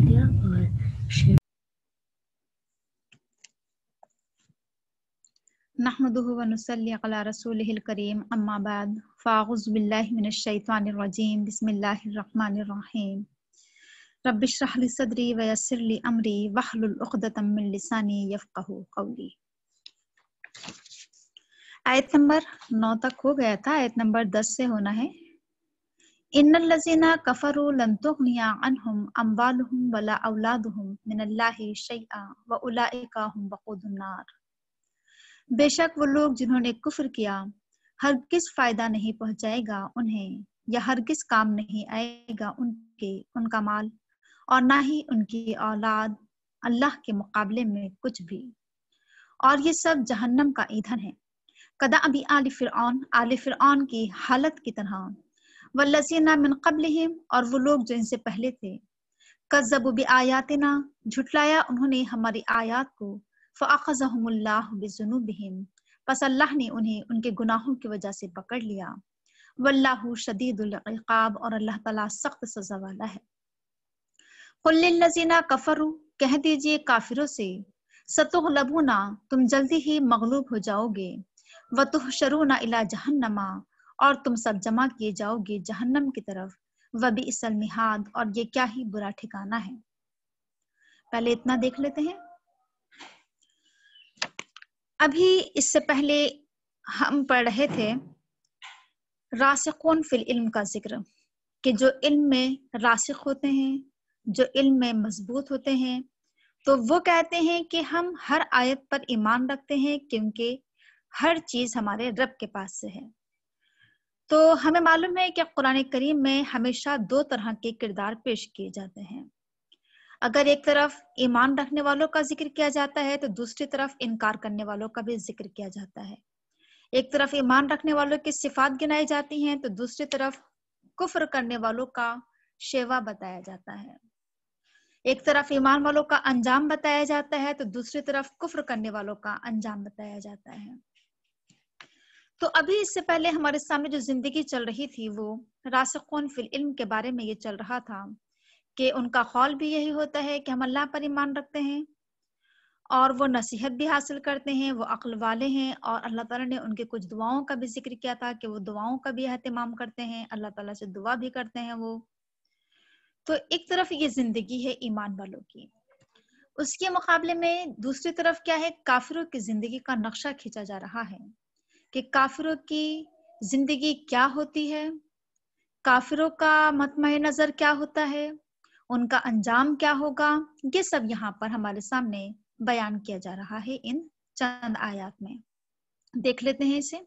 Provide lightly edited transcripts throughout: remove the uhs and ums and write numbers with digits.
Media اور share نحمده ونصلي على رسوله الكريم اما بعد فاعوذ بالله من الشيطان الرجيم بسم الله الرحمن الرحيم رب اشرح لي صدري ويسر لي امري واحلل عقدة من لساني يفقهوا قولي۔ آیت نمبر 9 تک ہو گیا تھا، آیت نمبر 10 سے ہونا ہے۔ ان الذين كفروا لن تغني عنهم اموالهم ولا اولادهم من الله شيئا واولئك هم وقود النار۔ بے شک وہ لوگ جنہوں نے کفر کیا ہرگز فائدہ نہیں پہنچائے گا انہیں، یا ہرگز کام نہیں آئے گا ان کا مال اور نہ ہی ان کی اولاد اللہ کے مقابلے میں کچھ بھی، اور یہ سب جہنم کا ایندھن ہے۔ کدأب آل فرعون کی حالت کی طرح، والذین من قبلہم اور وہ لوگ جو ان سے پہلے تھے، کذبوا بآیاتنا جھٹلایا انہوں نے ہماری آیات کو، فأخذہم اللہ بذنوبہم پس اللہ نے انہیں ان کے گناہوں کی وجہ سے پکڑ لیا۔ واللہ شدید العقاب اور اللہ تعالیٰ سخت سزا والا ہے۔ قل للذین کفروا کہہ دیجئے کافروں سے، ستغلبون تم جلدی ہی مغلوب ہو جاؤ گے، وتحشرون الی جہنم اور تم سب جمع کیے جاؤ گے جہنم کی طرف، وبئس المہاد اور یہ کیا ہی برا ٹھکانہ ہے۔ پہلے اتنا دیکھ لیتے ہیں۔ ابھی اس سے پہلے ہم پڑھ رہے تھے راسخون فی العلم کا ذکر، کہ جو علم میں راسخ ہوتے ہیں، جو علم میں مضبوط ہوتے ہیں، تو وہ کہتے ہیں کہ ہم ہر آیت پر ایمان رکھتے ہیں کیونکہ ہر چیز ہمارے رب کے پاس سے ہے۔ تو ہمیں معلوم ہے کہ قرآن کریم میں ہمیشہ دو طرح کے کردار پیش کیے جاتے ہیں۔ اگر ایک طرف ایمان رکھنے والوں کا ذکر کیا جاتا ہے تو دوسری طرف انکار کرنے والوں کا بھی ذکر کیا جاتا ہے۔ ایک طرف ایمان رکھنے والوں کی صفات گنائی جاتی ہیں تو دوسری طرف کفر کرنے والوں کا شیوا بتایا جاتا ہے۔ ایک طرف ایمان والوں کا انجام بتایا جاتا ہے تو دوسری طرف کفر کرنے والوں کا انجام بتایا جاتا ہے۔ تو ابھی اس سے پہلے ہمارے سامنے جو زندگی چل رہی تھی وہ راسخون فی العلم کے بارے میں یہ چل رہا تھا کہ ان کا قول بھی یہی ہوتا ہے کہ ہم اللہ پر ایمان رکھتے ہیں، اور وہ نصیحت بھی حاصل کرتے ہیں، وہ عقل والے ہیں، اور اللہ تعالیٰ نے ان کے کچھ دعاؤں کا بھی ذکر کیا تھا کہ وہ دعاؤں کا بھی اہتمام کرتے ہیں، اللہ تعالیٰ سے دعا بھی کرتے ہیں وہ۔ تو ایک طرف یہ زندگی ہے ایمان والوں کی، اس کے مقابلے میں دوسری طرف کیا ہے، کافروں کی زندگی کا نقشہ کھینچا جا رہا ہے کہ کافروں کی زندگی کیا ہوتی ہے، کافروں کا مطمع نظر کیا ہوتا ہے، ان کا انجام کیا ہوگا، یہ سب یہاں پر ہمارے سامنے بیان کیا جا رہا ہے ان چند آیات میں۔ دیکھ لیتے ہیں اسے۔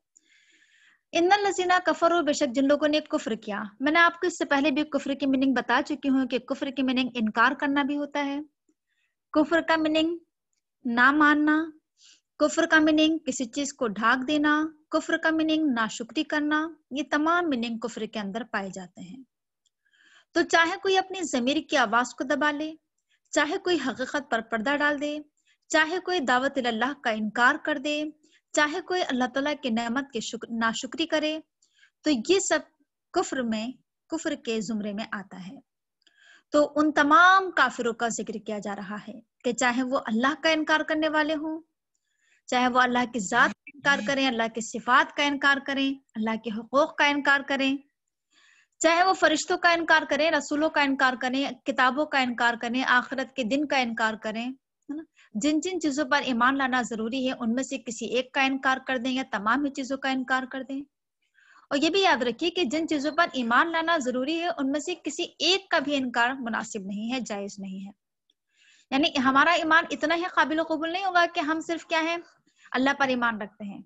ان الذین کفروا بے شک جن لوگوں نے کفر کیا، میں نے آپ کو اس سے پہلے بھی کفر کی میننگ بتا چکی ہوں کہ کفر کی میننگ انکار کرنا بھی ہوتا ہے، کفر کا میننگ نہ ماننا، کفر کا میننگ کسی چیز کو ڈھانک دینا، کفر کا میننگ ناشکری کرنا، یہ تمام میننگ کفر کے اندر پائے جاتے ہیں۔ تو چاہے کوئی اپنی ضمیر کی آواز کو دبا لے، چاہے کوئی حقیقت پر پردہ ڈال دے، چاہے کوئی دعوت اللہ کا انکار کر دے، چاہے کوئی اللہ تعالیٰ کی نعمت کی ناشکری کرے، تو یہ سب کفر کے زمرے میں آتا ہے۔ تو ان تمام کافروں کا ذکر کیا جا رہا ہے کہ چاہے وہ اللہ کا انکار کرنے والے ہوں، چاہے وہ اللہ کی ذات کا انکار کریں، اللہ کی صفات کا انکار کریں، اللہ کے حقوق کا انکار کریں، چاہے وہ فرشتوں کا انکار کریں، رسولوں کا انکار کریں، کتابوں کا انکار کریں، آخرت کے دن کا انکار کریں، جن جن چیزوں پر ایمان لانا ضروری ہے ان میں سے کسی ایک کا انکار کر دیں یا تمام ہی چیزوں کا انکار کر دیں۔ اور یہ بھی یاد رکھیے کہ جن چیزوں پر ایمان لانا ضروری ہے ان میں سے کسی ایک کا بھی انکار مناسب نہیں ہے، جائز نہیں ہے۔ یعنی ہمارا ایمان اتنا ہی قابل قبول نہیں ہوگا کہ ہم صرف کیا ہے، اللہ پر ایمان رکھتے ہیں،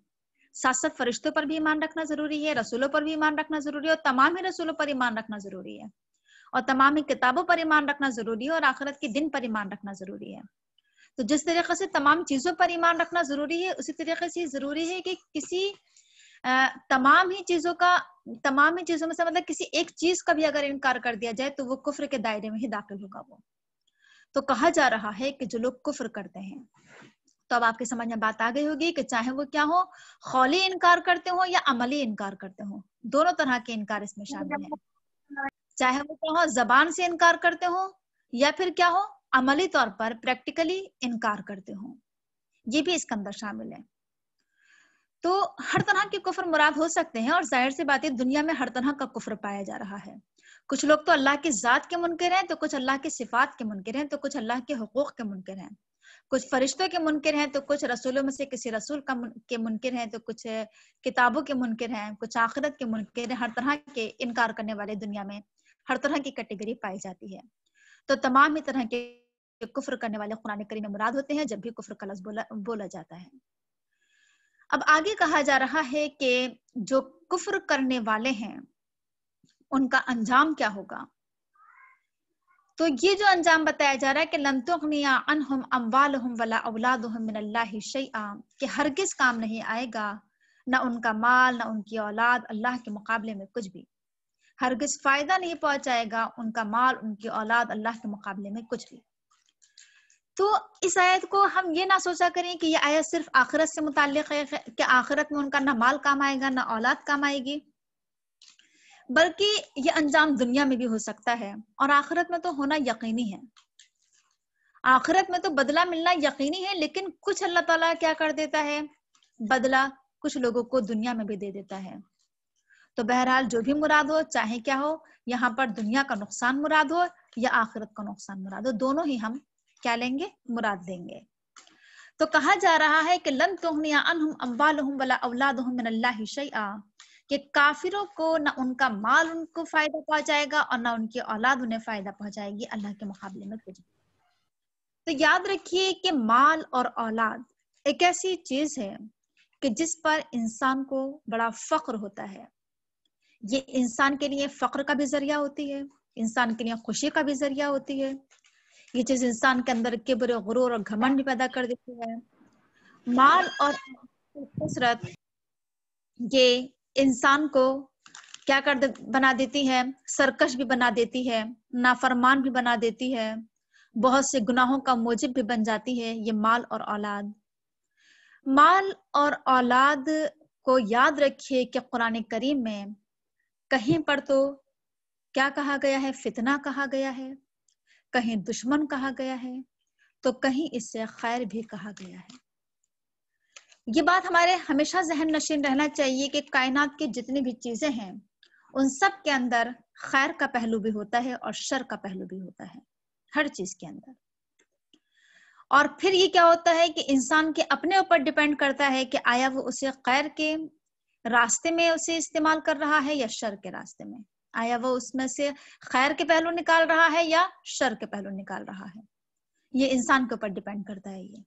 ساتھ ساتھ فرشتوں پر بھی ایمان رکھنا ضروری ہے، رسولوں پر بھی ایمان رکھنا ضروری ہے، اور تمام ہی رسولوں پر ایمان رکھنا ضروری ہے، اور تمام ہی کتابوں پر ایمان رکھنا ضروری ہے، اور آخرت کے دن پر ایمان رکھنا ضروری ہے۔ تو جس طریقے سے تمام چیزوں پر ایمان رکھنا ضروری ہے، اسی طریقے سے ضروری ہے کہ کسی تمام ہی چیزوں میں سے مطلب کسی ایک چیز کا بھی اگر انکار کر دیا جائے تو وہ کفر کے دائرے میں ہی داخل ہوگا وہ۔ تو کہا جا رہا ہے کہ جو لوگ کفر کرتے ہیں، تو اب آپ کے سمجھ میں بات آ گئی ہوگی کہ چاہے وہ کیا ہو، قولی انکار کرتے ہوں یا عملی انکار کرتے ہوں، دونوں طرح کے انکار اس میں شامل ہیں۔ چاہے وہ کیا ہو، زبان سے انکار کرتے ہوں یا پھر کیا ہو عملی طور پر پریکٹیکلی انکار کرتے ہوں، یہ بھی اس کے اندر شامل ہے۔ تو ہر طرح کے کفر مراد ہو سکتے ہیں، اور ظاہر سی بات ہے دنیا میں ہر طرح کا کفر پایا جا رہا ہے۔ کچھ لوگ تو اللہ کی ذات کے منکر ہیں، تو کچھ اللہ کی صفات کے منکر ہیں، تو کچھ اللہ کے حقوق کے منکر ہیں، کچھ فرشتوں کے منکر ہیں، تو کچھ رسولوں میں سے کسی رسول کے منکر ہیں، تو کچھ کتابوں کے منکر ہیں، کچھ آخرت کے منکر ہیں۔ ہر طرح کے انکار کرنے والے دنیا میں ہر طرح کی کیٹیگری پائی جاتی ہے۔ تو تمام ہی طرح کے کفر کرنے والے قرآن کریم میں مراد ہوتے ہیں جب بھی کفر کا لفظ بولا جاتا ہے۔ اب آگے کہا جا رہا ہے کہ جو کفر کرنے والے ہیں ان کا انجام کیا ہوگا۔ تو یہ جو انجام بتایا جا رہا ہے کہ لن تغنی عنہم اموالہم ولا اولادہم من اللہ شیئا، کہ ہرگز کام نہیں آئے گا نہ ان کا مال نہ ان کی اولاد اللہ کے مقابلے میں کچھ بھی، ہرگز فائدہ نہیں پہنچائے گا ان کا مال ان کی اولاد اللہ کے مقابلے میں کچھ بھی۔ تو اس آیت کو ہم یہ نہ سوچا کریں کہ یہ آیت صرف آخرت سے متعلق ہے کہ آخرت میں ان کا نہ مال کام آئے گا نہ اولاد کام آئے گی، بلکہ یہ انجام دنیا میں بھی ہو سکتا ہے، اور آخرت میں تو ہونا یقینی ہے۔ آخرت میں تو بدلہ ملنا یقینی ہے، لیکن کچھ اللہ تعالیٰ کیا کر دیتا ہے، بدلہ کچھ لوگوں کو دنیا میں بھی دے دیتا ہے۔ تو بہرحال جو بھی مراد ہو، چاہے کیا ہو، یہاں پر دنیا کا نقصان مراد ہو یا آخرت کا نقصان مراد ہو، دونوں ہی ہم کیا لیں گے، مراد لیں گے۔ تو کہا جا رہا ہے کہ لن تغنی عنہم اموالہم ولا اولادہم من اللہ شیئا، کہ کافروں کو نہ ان کا مال ان کو فائدہ پہنچائے گا اور نہ ان کی اولاد انہیں فائدہ پہنچائے گی اللہ کے مقابلے میں کچھ۔ تو یاد رکھیے کہ مال اور اولاد ایک ایسی چیز ہے کہ جس پر انسان کو بڑا فخر ہوتا ہے۔ یہ انسان کے لیے فخر کا بھی ذریعہ ہوتی ہے، انسان کے لیے خوشی کا بھی ذریعہ ہوتی ہے۔ یہ چیز انسان کے اندر کبر، غرور اور گھمنڈ بھی پیدا کر دیتی ہے۔ مال اور کثرت یہ انسان کو کیا بنا دیتی ہے، سرکش بھی بنا دیتی ہے، نافرمان بھی بنا دیتی ہے، بہت سے گناہوں کا موجب بھی بن جاتی ہے یہ مال اور اولاد۔ مال اور اولاد کو یاد رکھیے کہ قرآن کریم میں کہیں پر تو کیا کہا گیا ہے، فتنہ کہا گیا ہے، کہیں دشمن کہا گیا ہے، تو کہیں اس سے خیر بھی کہا گیا ہے۔ یہ بات ہمارے ہمیشہ ذہن نشین رہنا چاہیے کہ کائنات کی جتنی بھی چیزیں ہیں ان سب کے اندر خیر کا پہلو بھی ہوتا ہے اور شر کا پہلو بھی ہوتا ہے، ہر چیز کے اندر۔ اور پھر یہ کیا ہوتا ہے کہ انسان کے اپنے اوپر ڈیپینڈ کرتا ہے کہ آیا وہ اسے خیر کے راستے میں اسے استعمال کر رہا ہے یا شر کے راستے میں، آیا وہ اس میں سے خیر کے پہلو نکال رہا ہے یا شر کے پہلو نکال رہا ہے۔ یہ انسان کے اوپر ڈیپینڈ کرتا ہے یہ،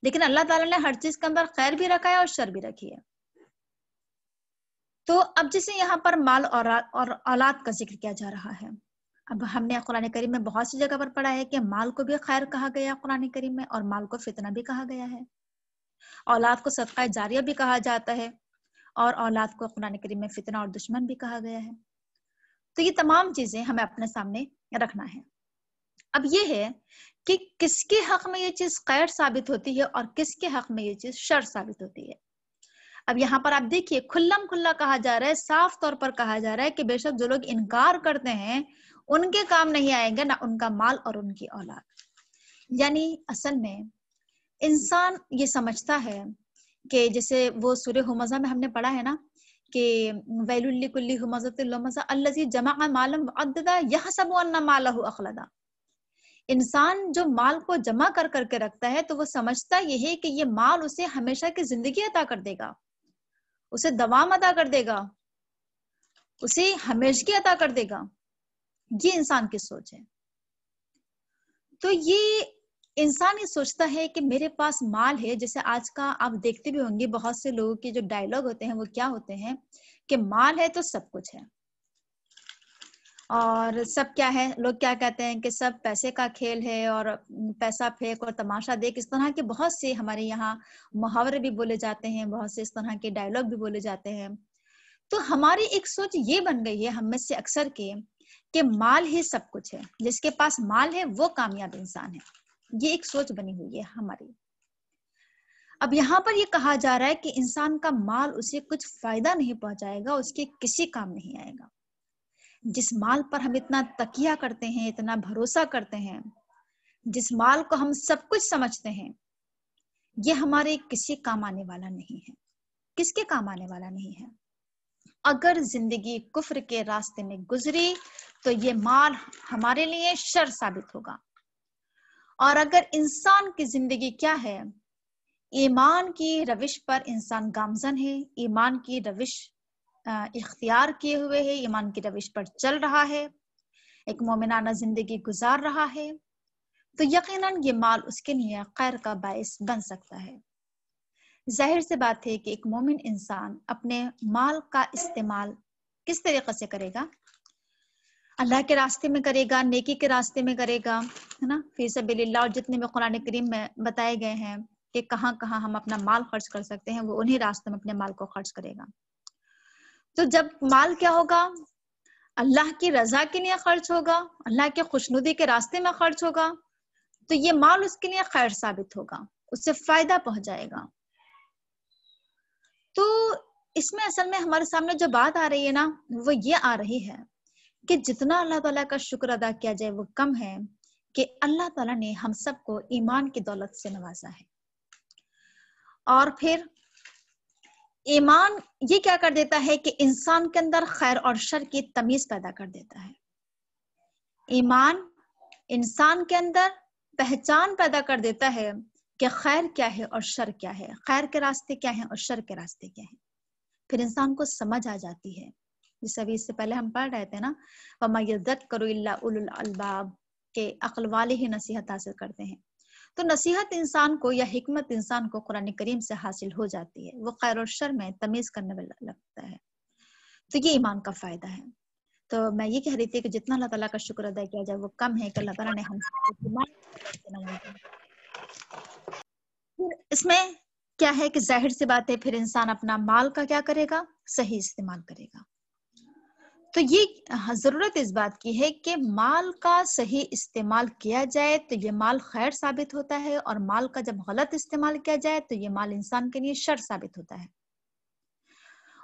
لیکن اللہ تعالیٰ نے ہر چیز کے اندر خیر بھی رکھا ہے اور شر بھی رکھی ہے۔ تو اب جسے یہاں پر مال اور اولاد کا ذکر کیا جا رہا ہے، اب ہم نے قرآن کریم میں بہت سی جگہ پر پڑھا ہے کہ مال کو بھی خیر کہا گیا قرآن کریم میں، اور مال کو فتنہ بھی کہا گیا ہے، اولاد کو صدقہ جاریہ بھی کہا جاتا ہے، اور اولاد کو قرآن کریم میں فتنہ اور دشمن بھی کہا گیا ہے۔ تو یہ تمام چیزیں ہمیں اپنے سامنے رکھنا ہے۔ اب یہ ہے کہ کس کے حق میں یہ چیز خیر ثابت ہوتی ہے اور کس کے حق میں یہ چیز شر ثابت ہوتی ہے۔ اب یہاں پر آپ دیکھیے کھلم کھلا کہا جا رہا ہے، صاف طور پر کہا جا رہا ہے کہ بے شک جو لوگ انکار کرتے ہیں ان کے کام نہیں آئیں گے نہ ان کا مال اور ان کی اولاد۔ یعنی اصل میں انسان یہ سمجھتا ہے کہ جیسے وہ سورہ ہمزہ میں ہم نے پڑھا ہے نا کہ ویل لکل ہمزۃ لمزہ الذی جمع مالا معددا یحسب ان مالہ اخلدا، انسان جو مال کو جمع کر کر کے رکھتا ہے تو وہ سمجھتا یہ ہے کہ یہ مال اسے ہمیشہ کی زندگی عطا کر دے گا، اسے دوام عطا کر دے گا، اسے ہمیشگی عطا کر دے گا۔ یہ انسان کی سوچ ہے۔ تو یہ انسان یہ سوچتا ہے کہ میرے پاس مال ہے، جیسے آج کا آپ دیکھتے بھی ہوں گے بہت سے لوگوں کے جو ڈائلاگ ہوتے ہیں وہ کیا ہوتے ہیں کہ مال ہے تو سب کچھ ہے، اور سب کیا ہے، لوگ کیا کہتے ہیں کہ سب پیسے کا کھیل ہے، اور پیسہ پھینک اور تماشا دیکھ، اس طرح کے بہت سے ہمارے یہاں محاورے بھی بولے جاتے ہیں، بہت سے اس طرح کے ڈائلاگ بھی بولے جاتے ہیں۔ تو ہماری ایک سوچ یہ بن گئی ہے ہم میں سے اکثر کے کہ مال ہی سب کچھ ہے، جس کے پاس مال ہے وہ کامیاب انسان ہے، یہ ایک سوچ بنی ہوئی ہے ہماری۔ اب یہاں پر یہ کہا جا رہا ہے کہ انسان کا مال اسے کچھ فائدہ نہیں پہنچائے گا، اس کے کسی کام نہیں آئے گا، جس مال پر ہم اتنا تکیہ کرتے ہیں، اتنا بھروسہ کرتے ہیں، جس مال کو ہم سب کچھ سمجھتے ہیں، یہ ہمارے کسی کام آنے والا نہیں ہے. کس کے کام آنے والا نہیں ہے؟ اگر زندگی کفر کے راستے میں گزری تو یہ مال ہمارے لیے شر ثابت ہوگا. اور اگر انسان کی زندگی کیا ہے، ایمان کی روش پر انسان گامزن ہے، ایمان کی روش اختیار کیے ہوئے ہے، ایمان کی روش پر چل رہا ہے، ایک مومنانہ زندگی گزار رہا ہے، تو یقیناً یہ مال اس کے لیے خیر کا باعث بن سکتا ہے. ظاہر سی بات ہے کہ ایک مومن انسان اپنے مال کا استعمال کس طریقے سے کرے گا؟ اللہ کے راستے میں کرے گا، نیکی کے راستے میں کرے گا، ہے نا، فی سبیل اللہ. اور جتنے بھی قرآن کریم میں بتائے گئے ہیں کہ کہاں کہاں ہم اپنا مال خرچ کر سکتے ہیں، وہ انہی راستوں میں اپنے مال کو خرچ کرے گا. تو جب مال کیا ہوگا؟ اللہ کی رضا کے لیے خرچ ہوگا، اللہ کے خوشنودی کے راستے میں خرچ ہوگا، تو یہ مال اس کے لیے خیر ثابت ہوگا، اس سے فائدہ پہنچ جائے گا. تو اس میں اصل میں ہمارے سامنے جو بات آ رہی ہے نا، وہ یہ آ رہی ہے کہ جتنا اللہ تعالیٰ کا شکر ادا کیا جائے وہ کم ہے کہ اللہ تعالیٰ نے ہم سب کو ایمان کی دولت سے نوازا ہے. اور پھر ایمان یہ کیا کر دیتا ہے کہ انسان کے اندر خیر اور شر کی تمیز پیدا کر دیتا ہے. ایمان انسان کے اندر پہچان پیدا کر دیتا ہے کہ خیر کیا ہے اور شر کیا ہے، خیر کے راستے کیا ہیں اور شر کے راستے کیا ہیں. پھر انسان کو سمجھ آ جاتی ہے. جس ابھی اس سے پہلے ہم پڑھ رہے تھے نا، وَمَا يَذَّكَّرُ إِلَّا أُولُو الْأَلْبَابِ، کہ عقل والے ہی نصیحت حاصل کرتے ہیں. تو نصیحت انسان کو یا حکمت انسان کو قرآن کریم سے حاصل ہو جاتی ہے، وہ خیر اور شر میں تمیز کرنے میں لگتا ہے. تو یہ ایمان کا فائدہ ہے. تو میں یہ کہہ رہی تھی کہ جتنا اللہ تعالیٰ کا شکر ادا کیا جائے وہ کم ہے کہ اللہ تعالیٰ نے ہم اس میں کیا ہے کہ ظاہر سی بات ہے پھر انسان اپنا مال کا کیا کرے گا؟ صحیح استعمال کرے گا. تو یہ ضرورت اس بات کی ہے کہ مال کا صحیح استعمال کیا جائے تو یہ مال خیر ثابت ہوتا ہے، اور مال کا جب غلط استعمال کیا جائے تو یہ مال انسان کے لیے شر ثابت ہوتا ہے.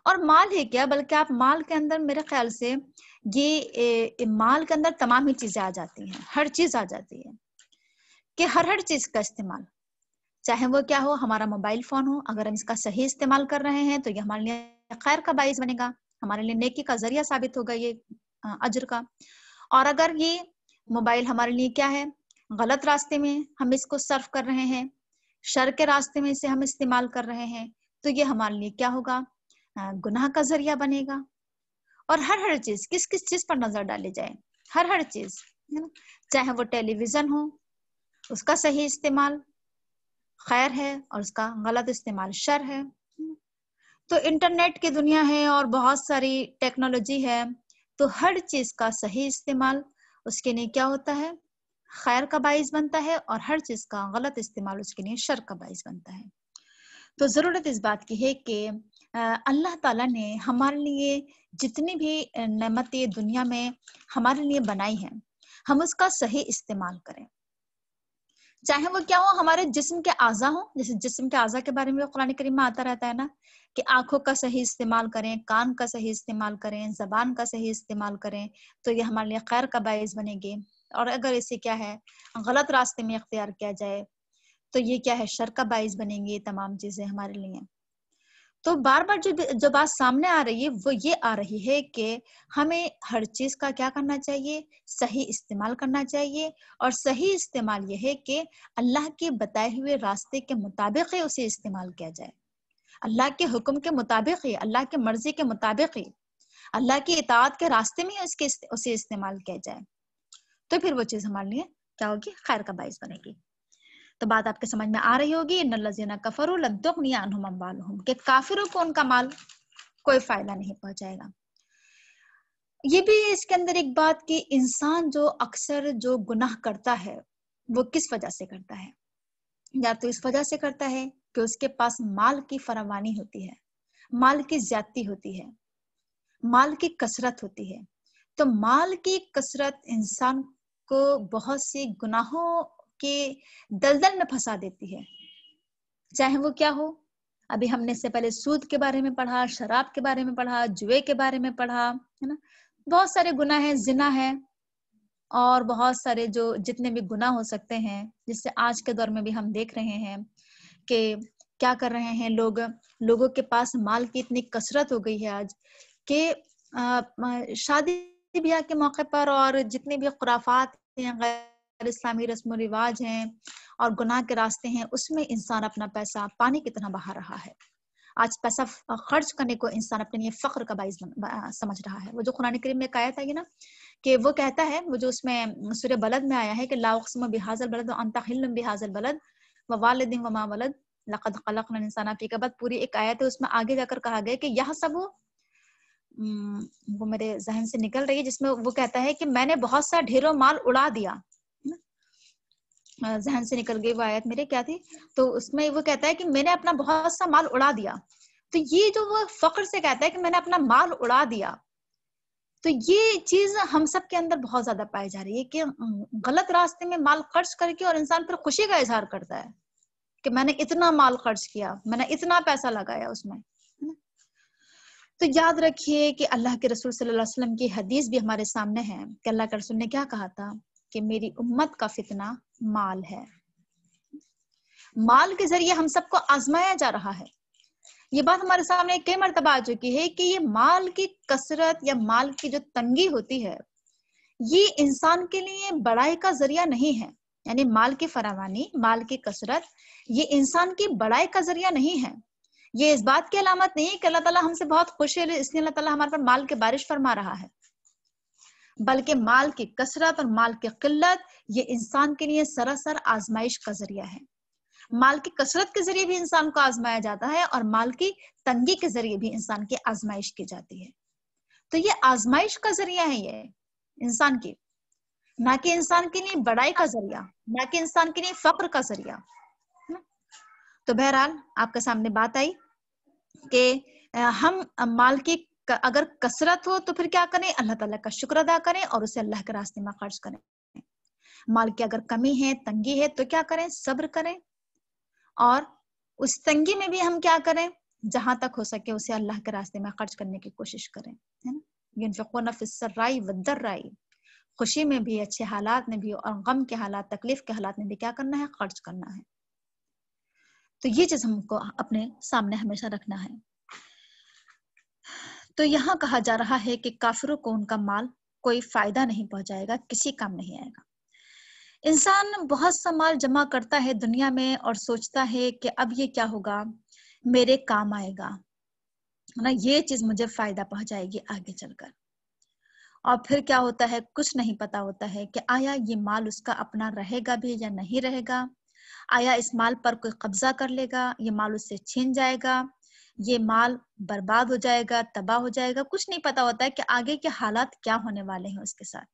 اور مال ہے کیا، بلکہ آپ مال کے اندر میرے خیال سے یہ مال کے اندر تمام ہی چیزیں آ جاتی ہیں، ہر چیز آ جاتی ہے کہ ہر چیز کا استعمال، چاہے وہ کیا ہو، ہمارا موبائل فون ہو، اگر ہم اس کا صحیح استعمال کر رہے ہیں تو یہ ہمارے لیے خیر کا باعث بنے گا، ہمارے لیے نیکی کا ذریعہ ثابت ہوگا، یہ اجر کا. اور اگر یہ موبائل ہمارے لیے کیا ہے، غلط راستے میں ہم اس کو صرف کر رہے ہیں، شر کے راستے میں اسے ہم استعمال کر رہے ہیں، تو یہ ہمارے لیے کیا ہوگا؟ گناہ کا ذریعہ بنے گا. اور ہر چیز، کس چیز پر نظر ڈالی جائے، ہر چیز، چاہے وہ ٹیلی ویژن ہو، اس کا صحیح استعمال خیر ہے اور اس کا غلط استعمال شر ہے. تو انٹرنیٹ کی دنیا ہے اور بہت ساری ٹیکنالوجی ہے، تو ہر چیز کا صحیح استعمال اس کے لیے کیا ہوتا ہے؟ خیر کا باعث بنتا ہے، اور ہر چیز کا غلط استعمال اس کے لیے شر کا باعث بنتا ہے. تو ضرورت اس بات کی ہے کہ اللہ تعالیٰ نے ہمارے لیے جتنی بھی نعمتیں دنیا میں ہمارے لیے بنائی ہیں، ہم اس کا صحیح استعمال کریں. چاہے وہ کیا ہو، ہمارے جسم کے اعضاء ہوں، جیسے جسم کے اعضاء کے بارے میں قرآن کریم میں آتا رہتا ہے نا کہ آنکھوں کا صحیح استعمال کریں، کان کا صحیح استعمال کریں، زبان کا صحیح استعمال کریں، تو یہ ہمارے لیے خیر کا باعث بنے گی. اور اگر اسے کیا ہے غلط راستے میں اختیار کیا جائے تو یہ کیا ہے، شر کا باعث بنیں گی تمام چیزیں ہمارے لیے. تو بار بار جو بات سامنے آ رہی ہے وہ یہ آ رہی ہے کہ ہمیں ہر چیز کا کیا کرنا چاہیے، صحیح استعمال کرنا چاہیے. اور صحیح استعمال یہ ہے کہ اللہ کے بتائے ہوئے راستے کے مطابق ہی اسے استعمال کیا جائے، اللہ کے حکم کے مطابق ہی، اللہ کے مرضی کے مطابق ہی، اللہ کی اطاعت کے راستے میں اسے استعمال کیا جائے، تو پھر وہ چیز ہمارے لیے کیا ہوگی؟ خیر کا باعث بنے گی. تو بات آپ کے سمجھ میں آ رہی ہوگی، ان الذین کفروا لن تغنی عنہم اموالہم، کہ کافروں کو ان کا مال کوئی فائدہ نہیں پہنچائے گا. یہ بھی اس کے اندر ایک بات کہ انسان جو اکثر جو گناہ کرتا ہے وہ کس وجہ سے کرتا ہے؟ یا تو اس وجہ سے کرتا ہے کہ اس کے پاس مال کی فراوانی ہوتی ہے، مال کی زیادتی ہوتی ہے، مال کی کثرت ہوتی ہے. تو مال کی کثرت انسان کو بہت سی گناہوں کے دلدل میں پھنسا دیتی ہے، چاہے وہ کیا ہو. ابھی ہم نے اس سے پہلے سود کے بارے میں پڑھا، شراب کے بارے میں پڑھا، جوئے کے بارے میں پڑھا، ہے نا. بہت سارے گناہ ہیں، زنا ہے اور بہت سارے جو جتنے بھی گناہ ہو سکتے ہیں، جس سے آج کے دور میں بھی ہم دیکھ رہے ہیں کہ کیا کر رہے ہیں لوگوں کے پاس مال کی اتنی کثرت ہو گئی ہے آج کہ شادی بیاہ کے موقع پر اور جتنے بھی خرافات ہیں، غیر اسلامی رسم و رواج ہیں اور گناہ کے راستے ہیں، اس میں انسان اپنا پیسہ پانی کی طرح بہا رہا ہے. آج پیسہ خرچ کرنے کو انسان اپنے لیے فخر کا باعث سمجھ رہا ہے. وہ جو قرآن کریم میں ایک آیت ہے نا کہ وہ کہتا ہے، وہ جو اس میں سورہ بلد میں آیا ہے کہ لا اقسم بہذا البلد وانت حل بہذا البلد ووالد وما ولد لقد خلقنا الانسان فی کبد، پوری ایک آیت ہے. اس میں آگے جا کر کہا گیا کہ یہ سب وہ میرے ذہن سے نکل رہی ہے، جس میں وہ کہتا ہے کہ میں نے بہت سا ڈھیروں مال اڑا دیا. ذہن سے نکل گئی وہ آیت میرے، کیا تھی؟ تو اس میں وہ کہتا ہے کہ میں نے اپنا بہت سا مال اڑا دیا. تو یہ جو وہ فخر سے کہتا ہے کہ میں نے اپنا مال اڑا دیا، تو یہ چیز ہم سب کے اندر بہت زیادہ پائی جا رہی ہے کہ غلط راستے میں مال خرچ کر کے اور انسان پھر خوشی کا اظہار کرتا ہے کہ میں نے اتنا مال خرچ کیا، میں نے اتنا پیسہ لگایا اس میں. تو یاد رکھیے کہ اللہ کے رسول صلی اللہ علیہ وسلم کی حدیث بھی ہمارے سامنے ہے کہ اللہ کے رسول نے کیا کہا تھا کہ میری امت کا فتنہ مال ہے. مال کے ذریعے ہم سب کو آزمایا جا رہا ہے. یہ بات ہمارے سامنے کئی مرتبہ آ چکی ہے کہ یہ مال کی کثرت یا مال کی جو تنگی ہوتی ہے، یہ انسان کے لیے بڑائی کا ذریعہ نہیں ہے. یعنی مال کی فراوانی، مال کی کثرت، یہ انسان کی بڑائی کا ذریعہ نہیں ہے. یہ اس بات کی علامت نہیں کہ اللہ تعالیٰ ہم سے بہت خوش ہے اس لیے اللہ تعالیٰ ہمارے پر مال کی بارش فرما رہا ہے، بلکہ مال کی کثرت اور مال کی قلت یہ انسان کے لیے سراسر آزمائش کا ذریعہ ہے. مال کی کثرت کے ذریعے بھی انسان کو آزمایا جاتا ہے اور مال کی تنگی کے ذریعے بھی انسان کی آزمائش کی جاتی ہے. تو یہ آزمائش کا ذریعہ ہے، یہ انسان کی، نہ کہ انسان کے لیے بڑائی کا ذریعہ، نہ کہ انسان کے لیے فقر کا ذریعہ. تو بہرحال آپ کے سامنے بات آئی کہ ہم مال کی اگر کثرت ہو تو پھر کیا کریں؟ اللہ تعالیٰ کا شکر ادا کریں اور اسے اللہ کے راستے میں خرچ کریں. مال کی اگر کمی ہے، تنگی ہے، تو کیا کریں؟ صبر کریں، اور اس تنگی میں بھی ہم کیا کریں؟ جہاں تک ہو سکے اسے اللہ کے راستے میں خرچ کرنے کی کوشش کریں. ينفقون في السراء والضراء، خوشی میں بھی، اچھے حالات میں بھی، اور غم کے حالات، تکلیف کے حالات میں بھی کیا کرنا ہے؟ خرچ کرنا ہے. تو یہ چیز ہم کو اپنے سامنے ہمیشہ رکھنا ہے. تو یہاں کہا جا رہا ہے کہ کافروں کو ان کا مال کوئی فائدہ نہیں پہنچائے گا، کسی کام نہیں آئے گا. انسان بہت سا مال جمع کرتا ہے دنیا میں اور سوچتا ہے کہ اب یہ کیا ہوگا، میرے کام آئے گا نا، یہ چیز مجھے فائدہ پہنچائے گی آگے چل کر. اور پھر کیا ہوتا ہے؟ کچھ نہیں پتا ہوتا ہے کہ آیا یہ مال اس کا اپنا رہے گا بھی یا نہیں رہے گا، آیا اس مال پر کوئی قبضہ کر لے گا، یہ مال اس سے چھین جائے گا، یہ مال برباد ہو جائے گا، تباہ ہو جائے گا. کچھ نہیں پتا ہوتا ہے کہ آگے کے حالات کیا ہونے والے ہیں اس کے ساتھ،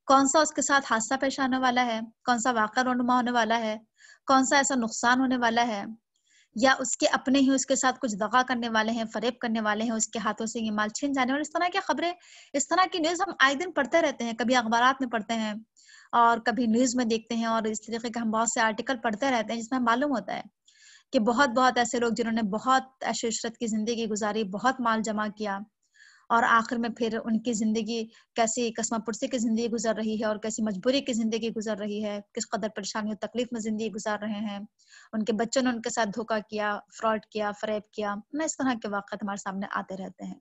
کون سا اس کے ساتھ حادثہ پیش آنے والا ہے، کون سا واقعہ رونما ہونے والا ہے، کون سا ایسا نقصان ہونے والا ہے، یا اس کے اپنے ہی اس کے ساتھ کچھ دغا کرنے والے ہیں، فریب کرنے والے ہیں، اس کے ہاتھوں سے یہ مال چھن جانے. اور اس طرح کی خبریں، اس طرح کی نیوز ہم آئے دن پڑھتے رہتے ہیں، کبھی اخبارات میں پڑھتے ہیں اور کبھی نیوز میں دیکھتے ہیں، اور اس طریقے کے ہم بہت سے آرٹیکل پڑھتے رہتے ہیں جس میں معلوم ہوتا ہے کہ بہت ایسے لوگ جنہوں نے بہت عیش و عشرت کی زندگی گزاری، بہت مال جمع کیا، اور آخر میں پھر ان کی زندگی کیسی قسمہ پرسی کی زندگی گزر رہی ہے اور کیسی مجبوری کی زندگی گزر رہی ہے، کس قدر پریشانی اور تکلیف میں زندگی گزار رہے ہیں، ان کے بچوں نے ان کے ساتھ دھوکہ کیا، فراڈ کیا، فریب کیا، اس طرح کے واقعات ہمارے سامنے آتے رہتے ہیں.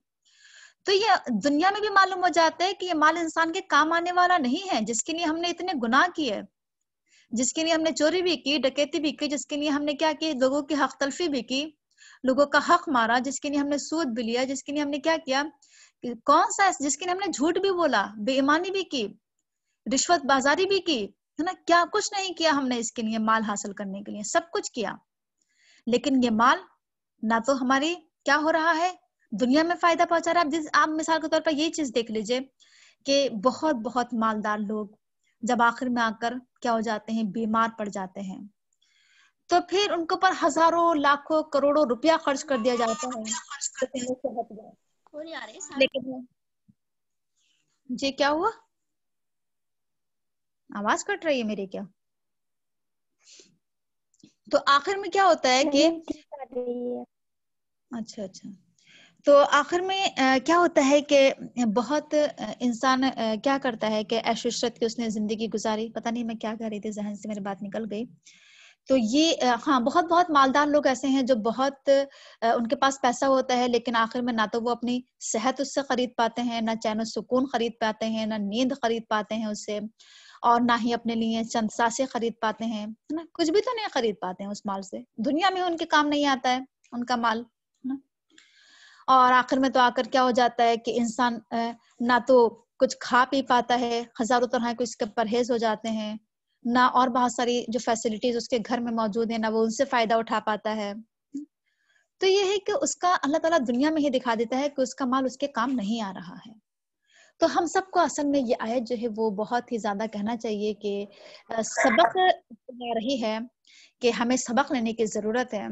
تو یہ دنیا میں بھی معلوم ہو جاتا ہے کہ یہ مال انسان کے کام آنے والا نہیں ہے، جس کے لیے ہم نے اتنے گناہ کیے، جس کے لیے ہم نے چوری بھی کی، ڈکیتی بھی کی، جس کے لیے ہم نے کیا کی؟ لوگوں کی حق تلفی بھی کی، لوگوں کا حق مارا، جس کے لیے ہم نے سود بھی لیا، جس کے لیے ہم نے کیا کیا؟ کون سا؟ جس کے لیے ہم نے جھوٹ بھی بولا، بے ایمانی بھی کی، رشوت بازاری بھی کی، ہے نا؟ کیا کچھ نہیں کیا ہم نے اس کے لیے مال حاصل کرنے کے لیے، سب کچھ کیا. لیکن یہ مال نہ تو ہماری کیا ہو رہا ہے؟ دنیا میں فائدہ پہنچا رہا ہے. آپ مثال کے طور پر یہ چیز دیکھ لیجئے کہ بہت مالدار لوگ جب آخر میں آ کر کیا ہو جاتے ہیں؟ بیمار پڑ جاتے ہیں، تو پھر ان کے اوپر ہزاروں، لاکھوں، کروڑوں روپیہ خرچ کر دیا جاتا ہے. لیکن جی کیا ہوا؟ آواز کٹ رہی ہے میری کیا؟ تو آخر میں کیا ہوتا ہے کہ اچھا تو آخر میں کیا ہوتا ہے کہ بہت انسان کیا کرتا ہے کہ عیش و عشرت کی اس نے زندگی گزاری، پتہ نہیں میں کیا کہہ رہی تھی، ذہن سے میری بات نکل گئی. تو یہ ہاں بہت بہت مالدار لوگ ایسے ہیں جو بہت ان کے پاس پیسہ ہوتا ہے، لیکن آخر میں نہ تو وہ اپنی صحت اس سے خرید پاتے ہیں، نہ چین و سکون خرید پاتے ہیں، نہ نیند خرید پاتے ہیں اس سے، اور نہ ہی اپنے لیے چند سانسیں خرید پاتے ہیں، ہے نا، کچھ بھی تو نہیں خرید پاتے ہیں اس مال سے، دنیا میں ان کے کام نہیں آتا ہے ان کا مال، ہے نا. اور آخر میں تو آ کر کیا ہو جاتا ہے کہ انسان نہ تو کچھ کھا پی پاتا ہے، ہزاروں طرح کے اس کے پرہیز ہو جاتے ہیں، نہ اور بہت ساری جو فیسلٹیز اس کے گھر میں موجود ہیں نہ وہ ان سے فائدہ اٹھا پاتا ہے. تو یہ ہے کہ اس کا اللہ تعالیٰ دنیا میں ہی دکھا دیتا ہے کہ اس کا مال اس کے کام نہیں آ رہا ہے. تو ہم سب کو اصل میں یہ آیت جو ہے وہ بہت ہی زیادہ کہنا چاہیے کہ سبق آ رہی ہے کہ ہمیں سبق لینے کی ضرورت ہے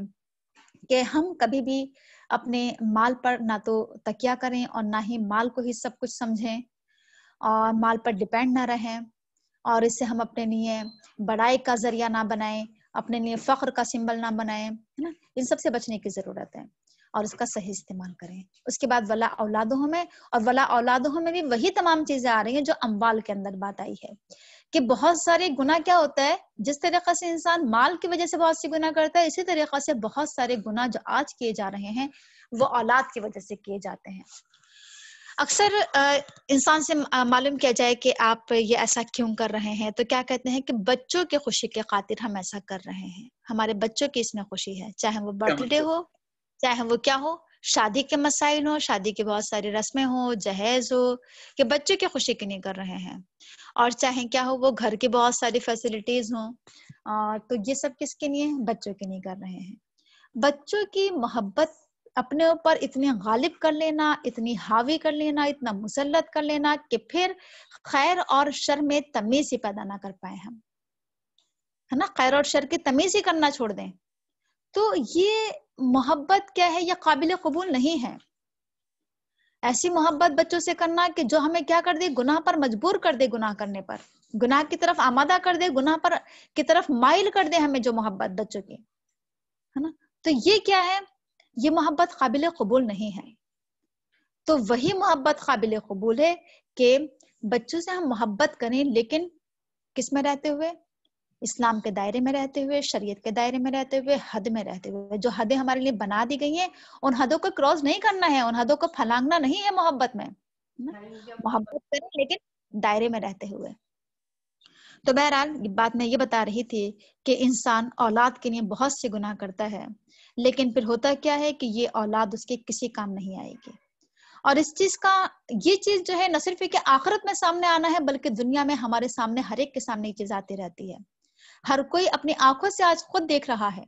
کہ ہم کبھی بھی اپنے مال پر نہ تو تکیہ کریں اور نہ ہی مال کو ہی سب کچھ سمجھیں اور مال پر ڈیپینڈ نہ رہیں، اور اس سے ہم اپنے لیے بڑائی کا ذریعہ نہ بنائیں، اپنے لیے فخر کا سمبل نہ بنائیں، ہے نا. ان سب سے بچنے کی ضرورت ہے اور اس کا صحیح استعمال کریں. اس کے بعد ولا اولادہم میں، اور ولا اولادہم میں بھی وہی تمام چیزیں آ رہی ہیں جو اموال کے اندر بات آئی ہے کہ بہت سارے گناہ کیا ہوتا ہے، جس طریقے سے انسان مال کی وجہ سے بہت سی گناہ کرتا ہے، اسی طریقے سے بہت سارے گناہ جو آج کیے جا رہے ہیں وہ اولاد کی وجہ سے کیے جاتے ہیں. اکثر انسان سے معلوم کیا جائے کہ آپ یہ ایسا کیوں کر رہے ہیں تو کیا کہتے ہیں کہ بچوں کے خوشی کے خاطر ہم ایسا کر رہے ہیں، ہمارے بچوں کی اس میں خوشی ہے، چاہے وہ برتھ ڈے ہو، چاہے وہ کیا ہو، شادی کے مسائل ہو، شادی کی بہت ساری رسمیں ہوں، جہیز ہو، کہ بچوں کی خوشی کے لیے کر رہے ہیں، اور چاہے کیا ہو وہ گھر کی بہت ساری فیسلٹیز ہوں، تو یہ سب کس کے لیے، بچوں کے لیے کر رہے ہیں. بچوں کی محبت اپنے اوپر اتنی غالب کر لینا، اتنی حاوی کر لینا، اتنا مسلط کر لینا کہ پھر خیر اور شر میں تمیز ہی پیدا نہ کر پائے ہم، ہے نا، خیر اور شر کی تمیز ہی کرنا چھوڑ دیں. تو یہ محبت کیا ہے، یہ قابل قبول نہیں ہے. ایسی محبت بچوں سے کرنا کہ جو ہمیں کیا کر دے، گناہ پر مجبور کر دے، گناہ کرنے پر، گناہ کی طرف آمادہ کر دے، گناہ پر کی طرف مائل کر دے ہمیں، جو محبت بچوں کی، ہے نا. تو یہ کیا ہے، یہ محبت قابل قبول نہیں ہے. تو وہی محبت قابل قبول ہے کہ بچوں سے ہم محبت کریں، لیکن کس میں رہتے ہوئے، اسلام کے دائرے میں رہتے ہوئے، شریعت کے دائرے میں رہتے ہوئے، حد میں رہتے ہوئے. جو حدیں ہمارے لیے بنا دی گئی ہیں ان حدوں کو کراس نہیں کرنا ہے، ان حدوں کو پھلانگنا نہیں ہے محبت میں، محبت کریں لیکن دائرے میں رہتے ہوئے. تو بہرحال بات میں یہ بتا رہی تھی کہ انسان اولاد کے لیے بہت سے گناہ کرتا ہے، لیکن پھر ہوتا کیا ہے کہ یہ اولاد اس کے کسی کام نہیں آئے گی. اور اس چیز کا، یہ چیز جو ہے نہ صرف کہ آخرت میں سامنے آنا ہے، بلکہ دنیا میں ہمارے سامنے ہر ایک کے سامنے یہ چیز آتی رہتی ہے. ہر کوئی اپنی آنکھوں سے آج خود دیکھ رہا ہے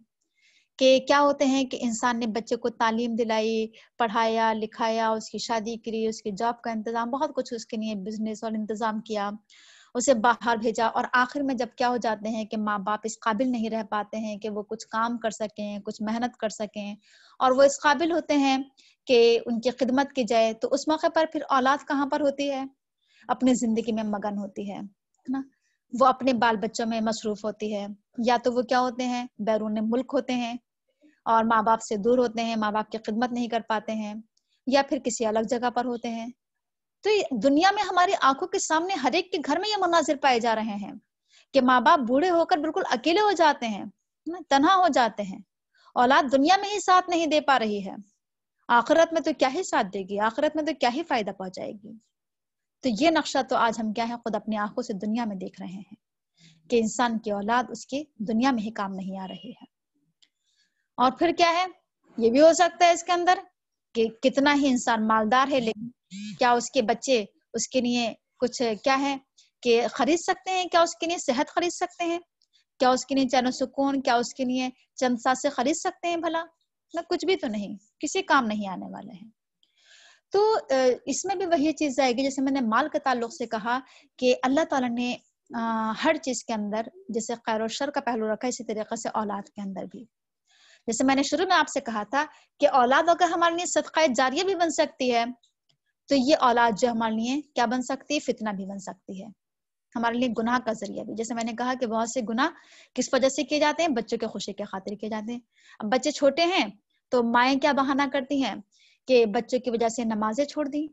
کہ کیا ہوتے ہیں کہ انسان نے بچے کو تعلیم دلائی، پڑھایا لکھایا، اس کی شادی کری، اس کی جاب کا انتظام، بہت کچھ اس کے لیے بزنس اور انتظام کیا، اسے باہر بھیجا، اور آخر میں جب کیا ہو جاتے ہیں کہ ماں باپ اس قابل نہیں رہ پاتے ہیں کہ وہ کچھ کام کر سکیں، کچھ محنت کر سکیں، اور وہ اس قابل ہوتے ہیں کہ ان کی خدمت کی جائے، تو اس موقع پر پھر اولاد کہاں پر ہوتی ہے، اپنی زندگی میں مگن ہوتی ہے نا، وہ اپنے بال بچوں میں مصروف ہوتی ہے، یا تو وہ کیا ہوتے ہیں، بیرون ملک ہوتے ہیں اور ماں باپ سے دور ہوتے ہیں، ماں باپ کی خدمت نہیں کر پاتے ہیں، یا پھر کسی الگ جگہ پر ہوتے ہیں. تو دنیا میں ہماری آنکھوں کے سامنے ہر ایک کے گھر میں یہ مناظر پائے جا رہے ہیں کہ ماں باپ بوڑھے ہو کر بالکل اکیلے ہو جاتے ہیں، تنہا ہو جاتے ہیں، اولاد دنیا میں ہی ساتھ نہیں دے پا رہی ہے، آخرت میں تو کیا ہی ساتھ دے گی، آخرت میں تو کیا ہی فائدہ پہنچائے گی. تو یہ نقشہ تو آج ہم کیا ہے خود اپنی آنکھوں سے دنیا میں دیکھ رہے ہیں کہ انسان کی اولاد اس کی دنیا میں ہی کام نہیں آ رہی ہے. اور پھر کیا ہے، یہ بھی ہو سکتا ہے اس کے اندر کہ کتنا ہی انسان مالدار ہے، لیکن کیا اس کے بچے اس کے لیے کچھ کیا ہے کہ خرید سکتے ہیں، کیا اس کے لیے صحت خرید سکتے ہیں، کیا اس کے لیے چین و سکون، کیا اس کے لیے چند سانسیں خرید سکتے ہیں بھلا، نہ کچھ بھی تو نہیں، کسی کام نہیں آنے والے ہیں. تو اس میں بھی وہی چیز آئے گی جیسے میں نے مال کے تعلق سے کہا کہ اللہ تعالیٰ نے ہر چیز کے اندر جیسے خیر و شر کا پہلو رکھا، اسی طریقے سے اولاد کے اندر بھی. جیسے میں نے شروع میں آپ سے کہا تھا کہ اولاد اگر ہمارے لیے صدقہ جاریہ بھی بن سکتی ہے، تو یہ اولاد جو ہمارے لیے کیا بن سکتی ہے، فتنہ بھی بن سکتی ہے، ہمارے لیے گناہ کا ذریعہ بھی. جیسے میں نے کہا کہ بہت سے گناہ کس وجہ سے کیے جاتے ہیں، بچوں کے خوشی کے خاطر کیے جاتے ہیں. اب بچے چھوٹے ہیں تو مائیں کیا بہانہ کرتی ہیں کہ بچوں کی وجہ سے نمازیں چھوڑ دی،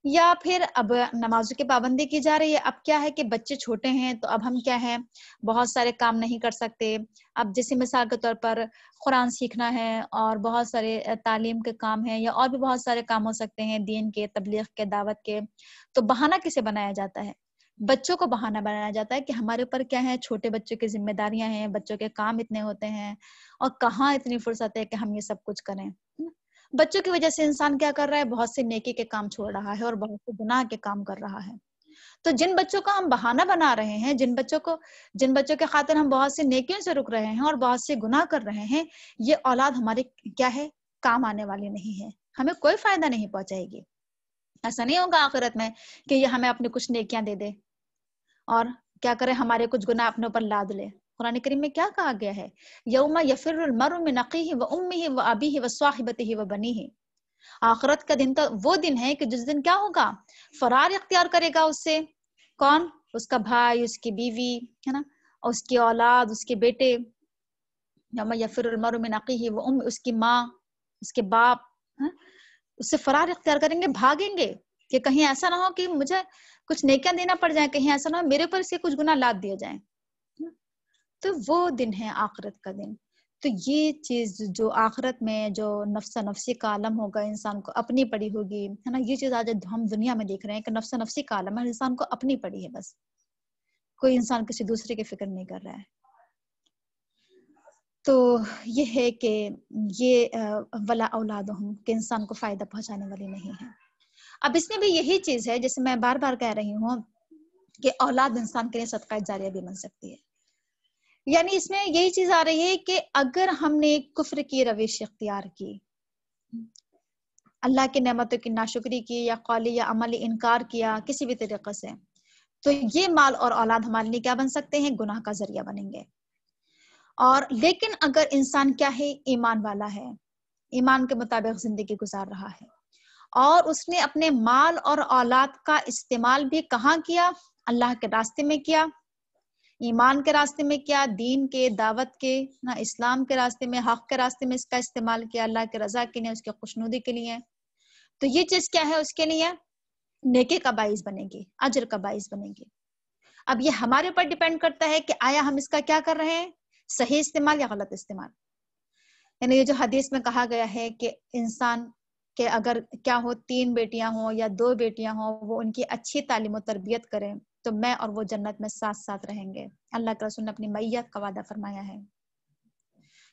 یا پھر اب نمازوں کی پابندی کی جا رہی ہے. اب کیا ہے کہ بچے چھوٹے ہیں تو اب ہم کیا ہے بہت سارے کام نہیں کر سکتے. اب جیسے مثال کے طور پر قرآن سیکھنا ہے اور بہت سارے تعلیم کے کام ہیں، یا اور بھی بہت سارے کام ہو سکتے ہیں دین کے، تبلیغ کے، دعوت کے. تو بہانہ کسے بنایا جاتا ہے؟ بچوں کو بہانہ بنایا جاتا ہے کہ ہمارے اوپر کیا ہے، چھوٹے بچوں کی ذمہ داریاں ہیں، بچوں کے کام اتنے ہوتے ہیں اور کہاں اتنی فرصت ہے کہ ہم یہ سب کچھ کریں. بچوں کی وجہ سے انسان کیا کر رہا ہے، بہت سے نیکی کے کام چھوڑ رہا ہے اور بہت سے گناہ کے کام کر رہا ہے. تو جن بچوں کو ہم بہانہ بنا رہے ہیں، جن بچوں کے خاطر ہم بہت سے نیکیوں سے رک رہے ہیں اور بہت سے گناہ کر رہے ہیں، یہ اولاد ہمارے کیا ہے، کام آنے والی نہیں ہے، ہمیں کوئی فائدہ نہیں پہنچائے گی. ایسا نہیں ہوگا آخرت میں کہ یہ ہمیں اپنی کچھ نیکیاں دے دے اور کیا کرے، ہمارے کچھ گناہ اپنے اوپر لاد لے. قرآن کریم میں کیا کہا گیا ہے، یوم یفر المرء من اخیہ وامہ وابیہ وصاحبتہ وبنیہ. آخرت کا دن تو وہ دن ہے کہ جس دن کیا ہوگا، فرار اختیار کرے گا اس سے. کون؟ اس کا بھائی، اس کی بیوی ہے نا، اس کی اولاد، اس کے بیٹے. یوم یفر المرء من اخیہ وامہ، اس کی ماں، اس کے باپ، اس سے فرار اختیار کریں گے، بھاگیں گے کہ کہیں ایسا نہ ہو کہ مجھے کچھ نیکیاں دینا پڑ جائیں، کہیں ایسا نہ ہو میرے اوپر سے کچھ گناہ لاد دیے جائیں. تو وہ دن ہے آخرت کا دن. تو یہ چیز جو آخرت میں جو نفس نفسی کا عالم ہوگا، انسان کو اپنی پڑی ہوگی، ہے نا. یہ چیز آج ہم دنیا میں دیکھ رہے ہیں کہ نفس نفسی کا عالم ہے، انسان کو اپنی پڑی ہے، بس کوئی انسان کسی دوسرے کی فکر نہیں کر رہا ہے. تو یہ ہے کہ یہ ولا اولادہم، کہ انسان کو فائدہ پہنچانے والی نہیں ہے. اب اس میں بھی یہی چیز ہے، جیسے میں بار بار کہہ رہی ہوں کہ اولاد انسان کے لیے صدقہ جاریہ بھی بن سکتی ہے. یعنی اس میں یہی چیز آ رہی ہے کہ اگر ہم نے کفر کی روش اختیار کی، اللہ کی نعمتوں کی ناشکری کی، یا قولی یا عملی انکار کیا کسی بھی طریقے سے، تو یہ مال اور اولاد ہمارے لیے کیا بن سکتے ہیں، گناہ کا ذریعہ بنیں گے. اور لیکن اگر انسان کیا ہے، ایمان والا ہے، ایمان کے مطابق زندگی گزار رہا ہے، اور اس نے اپنے مال اور اولاد کا استعمال بھی کہاں کیا، اللہ کے راستے میں کیا، ایمان کے راستے میں کیا، دین کے، دعوت کے، اسلام کے راستے میں، حق کے راستے میں اس کا استعمال کیا، اللہ کے رضا کے لیے، اس کے خوشنودی کے لیے، تو یہ چیز کیا ہے، اس کے لیے نیکی کا باعث بنے گی، اجر کا باعث بنے گی. اب یہ ہمارے اوپر ڈیپینڈ کرتا ہے کہ آیا ہم اس کا کیا کر رہے ہیں، صحیح استعمال یا غلط استعمال. یعنی یہ جو حدیث میں کہا گیا ہے کہ انسان کہ اگر کیا ہو 3 بیٹیاں ہوں یا 2 بیٹیاں ہوں، وہ ان کی اچھی تعلیم و تربیت کریں تو میں اور وہ جنت میں ساتھ ساتھ رہیں گے. اللہ کے رسول نے اپنی میت کا وعدہ فرمایا ہے.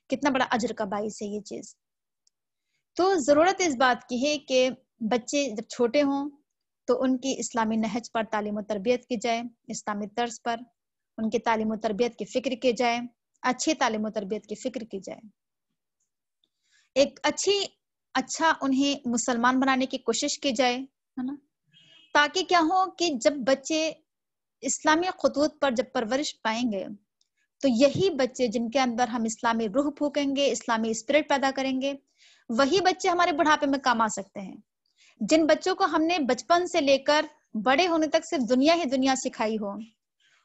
کتنا بڑا اجر کا باعث ہے یہ چیز. تو ضرورت اس بات کی ہے کہ بچے جب چھوٹے ہوں تو ان کی اسلامی نہج پر تعلیم و تربیت کی جائے، اسلامی طرز پر ان کی تعلیم و تربیت کی فکر کی جائے، اچھی تعلیم و تربیت کی فکر کی جائے، ایک اچھا انہیں مسلمان بنانے کی کوشش کی جائے، ہے نا. تاکہ کیا ہو کہ جب بچے اسلامی خطوط پر جب پرورش پائیں گے تو یہی بچے جن کے اندر ہم اسلامی روح پھونکیں گے، اسلامی اسپرٹ پیدا کریں گے، وہی بچے ہمارے بڑھاپے میں کام آ سکتے ہیں. جن بچوں کو ہم نے بچپن سے لے کر بڑے ہونے تک صرف دنیا ہی دنیا سکھائی ہو،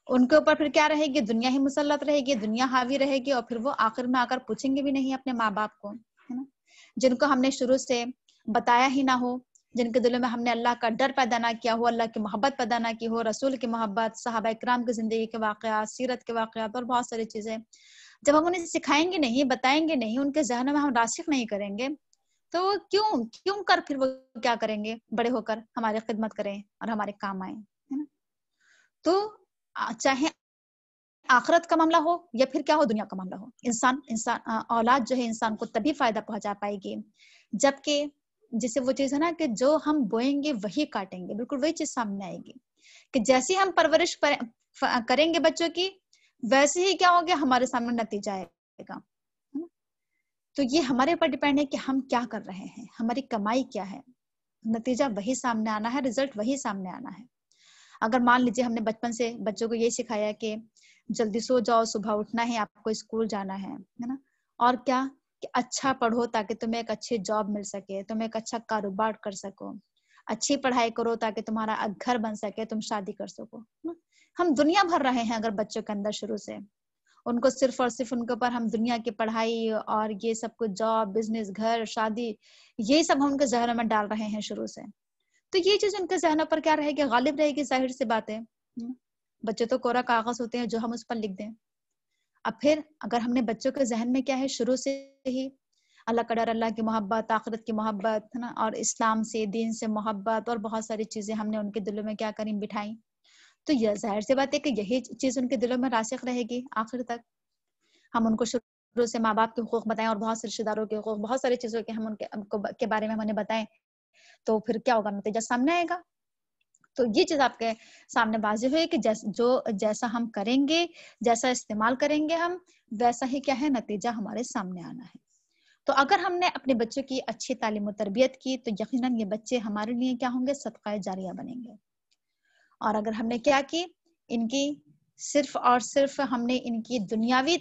ان کے اوپر پھر کیا رہے گی، دنیا ہی مسلط رہے گی، دنیا حاوی رہے گی، اور پھر وہ آخر میں آ کر پوچھیں گے بھی نہیں اپنے ماں باپ کو، ہے نا. جن کو ہم نے شروع سے بتایا ہی نہ ہو، جن کے دلوں میں ہم نے اللہ کا ڈر پیدا نہ کیا ہو، اللہ کی محبت پیدا نہ کی ہو، رسول کی محبت، صحابہ کرام کی زندگی کے واقعات، سیرت کے واقعات اور بہت ساری چیزیں جب ہم انہیں سکھائیں گے نہیں، بتائیں گے نہیں، ان کے ذہنوں میں ہم راسخ نہیں کریں گے، تو وہ کیوں کر پھر وہ کیا کریں گے، بڑے ہو کر ہماری خدمت کریں اور ہمارے کام آئیں، ہے نا. تو چاہے آخرت کا معاملہ ہو یا پھر کیا ہو، دنیا کا معاملہ ہو، انسان اولاد جو ہے انسان کو تبھی فائدہ پہنچا پائے گی جبکہ جسے وہ چیز ہے نا کہ جو ہم بوئیں گے وہی کاٹیں گے، بالکل وہی چیز سامنے آئے گی کہ جیسے ہم پرورش کریں گے بچوں کی، ویسے ہی کیا ہو گیا، ہمارے سامنے نتیجہ آئے گا. تو یہ ہمارے اوپر ڈیپینڈ ہے کہ ہم کیا کر رہے ہیں، ہماری کمائی کیا ہے، نتیجہ وہی سامنے آنا ہے، رزلٹ وہی سامنے آنا ہے. اگر مان لیجیے ہم نے بچپن سے بچوں کو یہ سکھایا کہ جلدی سو جاؤ، صبح اٹھنا ہے، آپ کو اسکول جانا ہے نا، اور کیا کہ اچھا پڑھو تاکہ تمہیں ایک اچھی جاب مل سکے، تم ایک اچھا کاروبار کر سکو، اچھی پڑھائی کرو تاکہ تمہارا گھر بن سکے، تم شادی کر سکو. ہم دنیا بھر رہے ہیں اگر بچوں کے اندر شروع سے، ان کو صرف اور صرف ان کے اوپر ہم دنیا کی پڑھائی اور یہ سب کچھ جاب بزنس گھر شادی یہی سب ہم ان کے ذہنوں میں ڈال رہے ہیں شروع سے. تو یہ چیز ان کے ذہنوں پر کیا رہے گی؟ غالب رہے گی. ظاہر سی بات ہے. بچے تو کوڑا کاغذ ہوتے ہیں جو ہم اس پر لکھ دیں. اب پھر اگر ہم نے بچوں کے ذہن میں کیا ہے شروع سے ہی اللہ کا ڈر اللہ کی محبت آخرت کی محبت ہے نا اور اسلام سے دین سے محبت اور بہت ساری چیزیں ہم نے ان کے دلوں میں کیا کریں بٹھائیں تو یہ ظاہر سی بات ہے کہ یہی چیز ان کے دلوں میں راسخ رہے گی آخر تک. ہم ان کو شروع سے ماں باپ کے حقوق بتائیں اور بہت سے رشتے داروں کے حقوق بہت ساری چیزوں کے ہم ان کے بارے میں ہم انہیں بتائیں تو پھر کیا ہوگا نتیجہ سامنے آئے گا. تو یہ چیز آپ کے سامنے واضح ہوئی کہ جیسا ہم کریں گے جیسا استعمال کریں گے ہم ویسا ہی کیا ہے نتیجہ ہمارے سامنے آنا ہے. تو اگر ہم نے اپنے بچوں کی اچھی تعلیم و تربیت کی تو یقیناً یہ بچے ہمارے لیے کیا ہوں گے صدقہ جاریہ بنیں گے. اور اگر ہم نے کیا کی ان کی صرف اور صرف ہم نے ان کی دنیاوی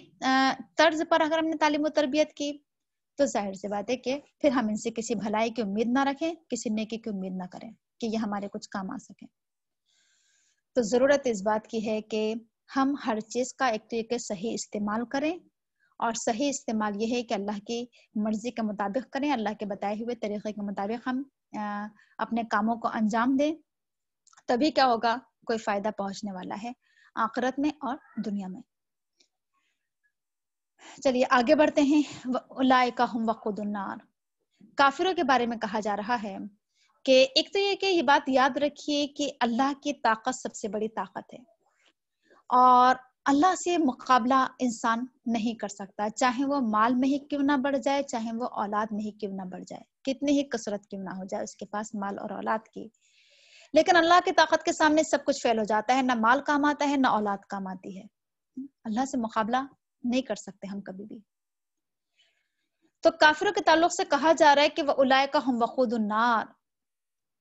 طرز پر اگر ہم نے تعلیم و تربیت کی تو ظاہر سی بات ہے کہ پھر ہم ان سے کسی بھلائی کی امید نہ رکھیں کسی نیکی کی امید نہ کریں کہ یہ ہمارے کچھ کام آ سکے. تو ضرورت اس بات کی ہے کہ ہم ہر چیز کا ایک طریقے صحیح استعمال کریں اور صحیح استعمال یہ ہے کہ اللہ کی مرضی کے مطابق کریں اللہ کے بتائے ہوئے طریقے کے مطابق ہم اپنے کاموں کو انجام دیں. تبھی کیا ہوگا کوئی فائدہ پہنچنے والا ہے آخرت میں اور دنیا میں. چلیے آگے بڑھتے ہیں. اولئک هم وقود النار. کافروں کے بارے میں کہا جا رہا ہے کہ ایک تو یہ بات یاد رکھیے کہ اللہ کی طاقت سب سے بڑی طاقت ہے اور اللہ سے مقابلہ انسان نہیں کر سکتا چاہے وہ مال میں ہی کیوں نہ بڑھ جائے چاہے وہ اولاد میں ہی کیوں نہ بڑھ جائے کتنی ہی کثرت کیوں نہ ہو جائے اس کے پاس مال اور اولاد کی. لیکن اللہ کی طاقت کے سامنے سب کچھ فیل ہو جاتا ہے نہ مال کام آتا ہے نہ اولاد کام آتی ہے. اللہ سے مقابلہ نہیں کر سکتے ہم کبھی بھی. تو کافروں کے تعلق سے کہا جا رہا ہے کہ وَأُولَئِكَ هُمْ وَقُودُ النَّارِ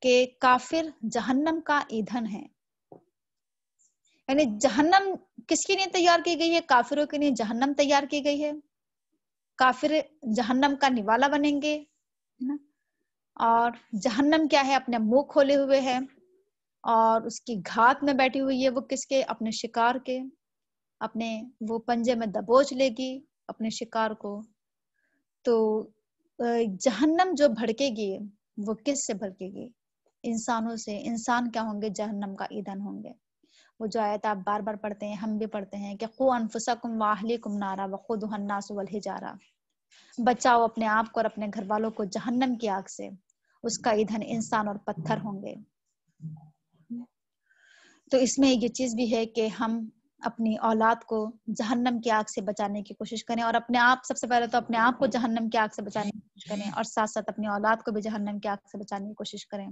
کہ کافر جہنم کا ایندھن ہے. یعنی جہنم کس کے لیے تیار کی گئی ہے؟ کافروں کے لیے جہنم تیار کی گئی ہے. کافر جہنم کا نوالا بنیں گے اور جہنم کیا ہے اپنے منہ کھولے ہوئے ہے اور اس کی گھات میں بیٹھی ہوئی ہے وہ کس کے اپنے شکار کے اپنے وہ پنجے میں دبوچ لے گی اپنے شکار کو. تو جہنم جو بھڑکے گی وہ کس سے بھڑکے گی؟ انسانوں سے. انسان کیا ہوں گے؟ جہنم کا ایندھن ہوں گے. وہ جو آیت آپ بار بار پڑھتے ہیں ہم بھی پڑھتے ہیں کہ قوا انفسکم واہلیکم نارا وقودها الناس والحجارہ. بچاؤ اپنے آپ کو اور اپنے گھر والوں کو جہنم کی آگ سے اس کا ایندھن انسان اور پتھر ہوں گے. تو اس میں یہ چیز بھی ہے کہ ہم اپنی اولاد کو جہنم کی آگ سے بچانے کی کوشش کریں اور اپنے آپ سب سے پہلے تو اپنے آپ کو جہنم کی آگ سے بچانے کی کوشش کریں اور ساتھ ساتھ اپنی اولاد کو بھی جہنم کی آگ سے بچانے کی کوشش کریں.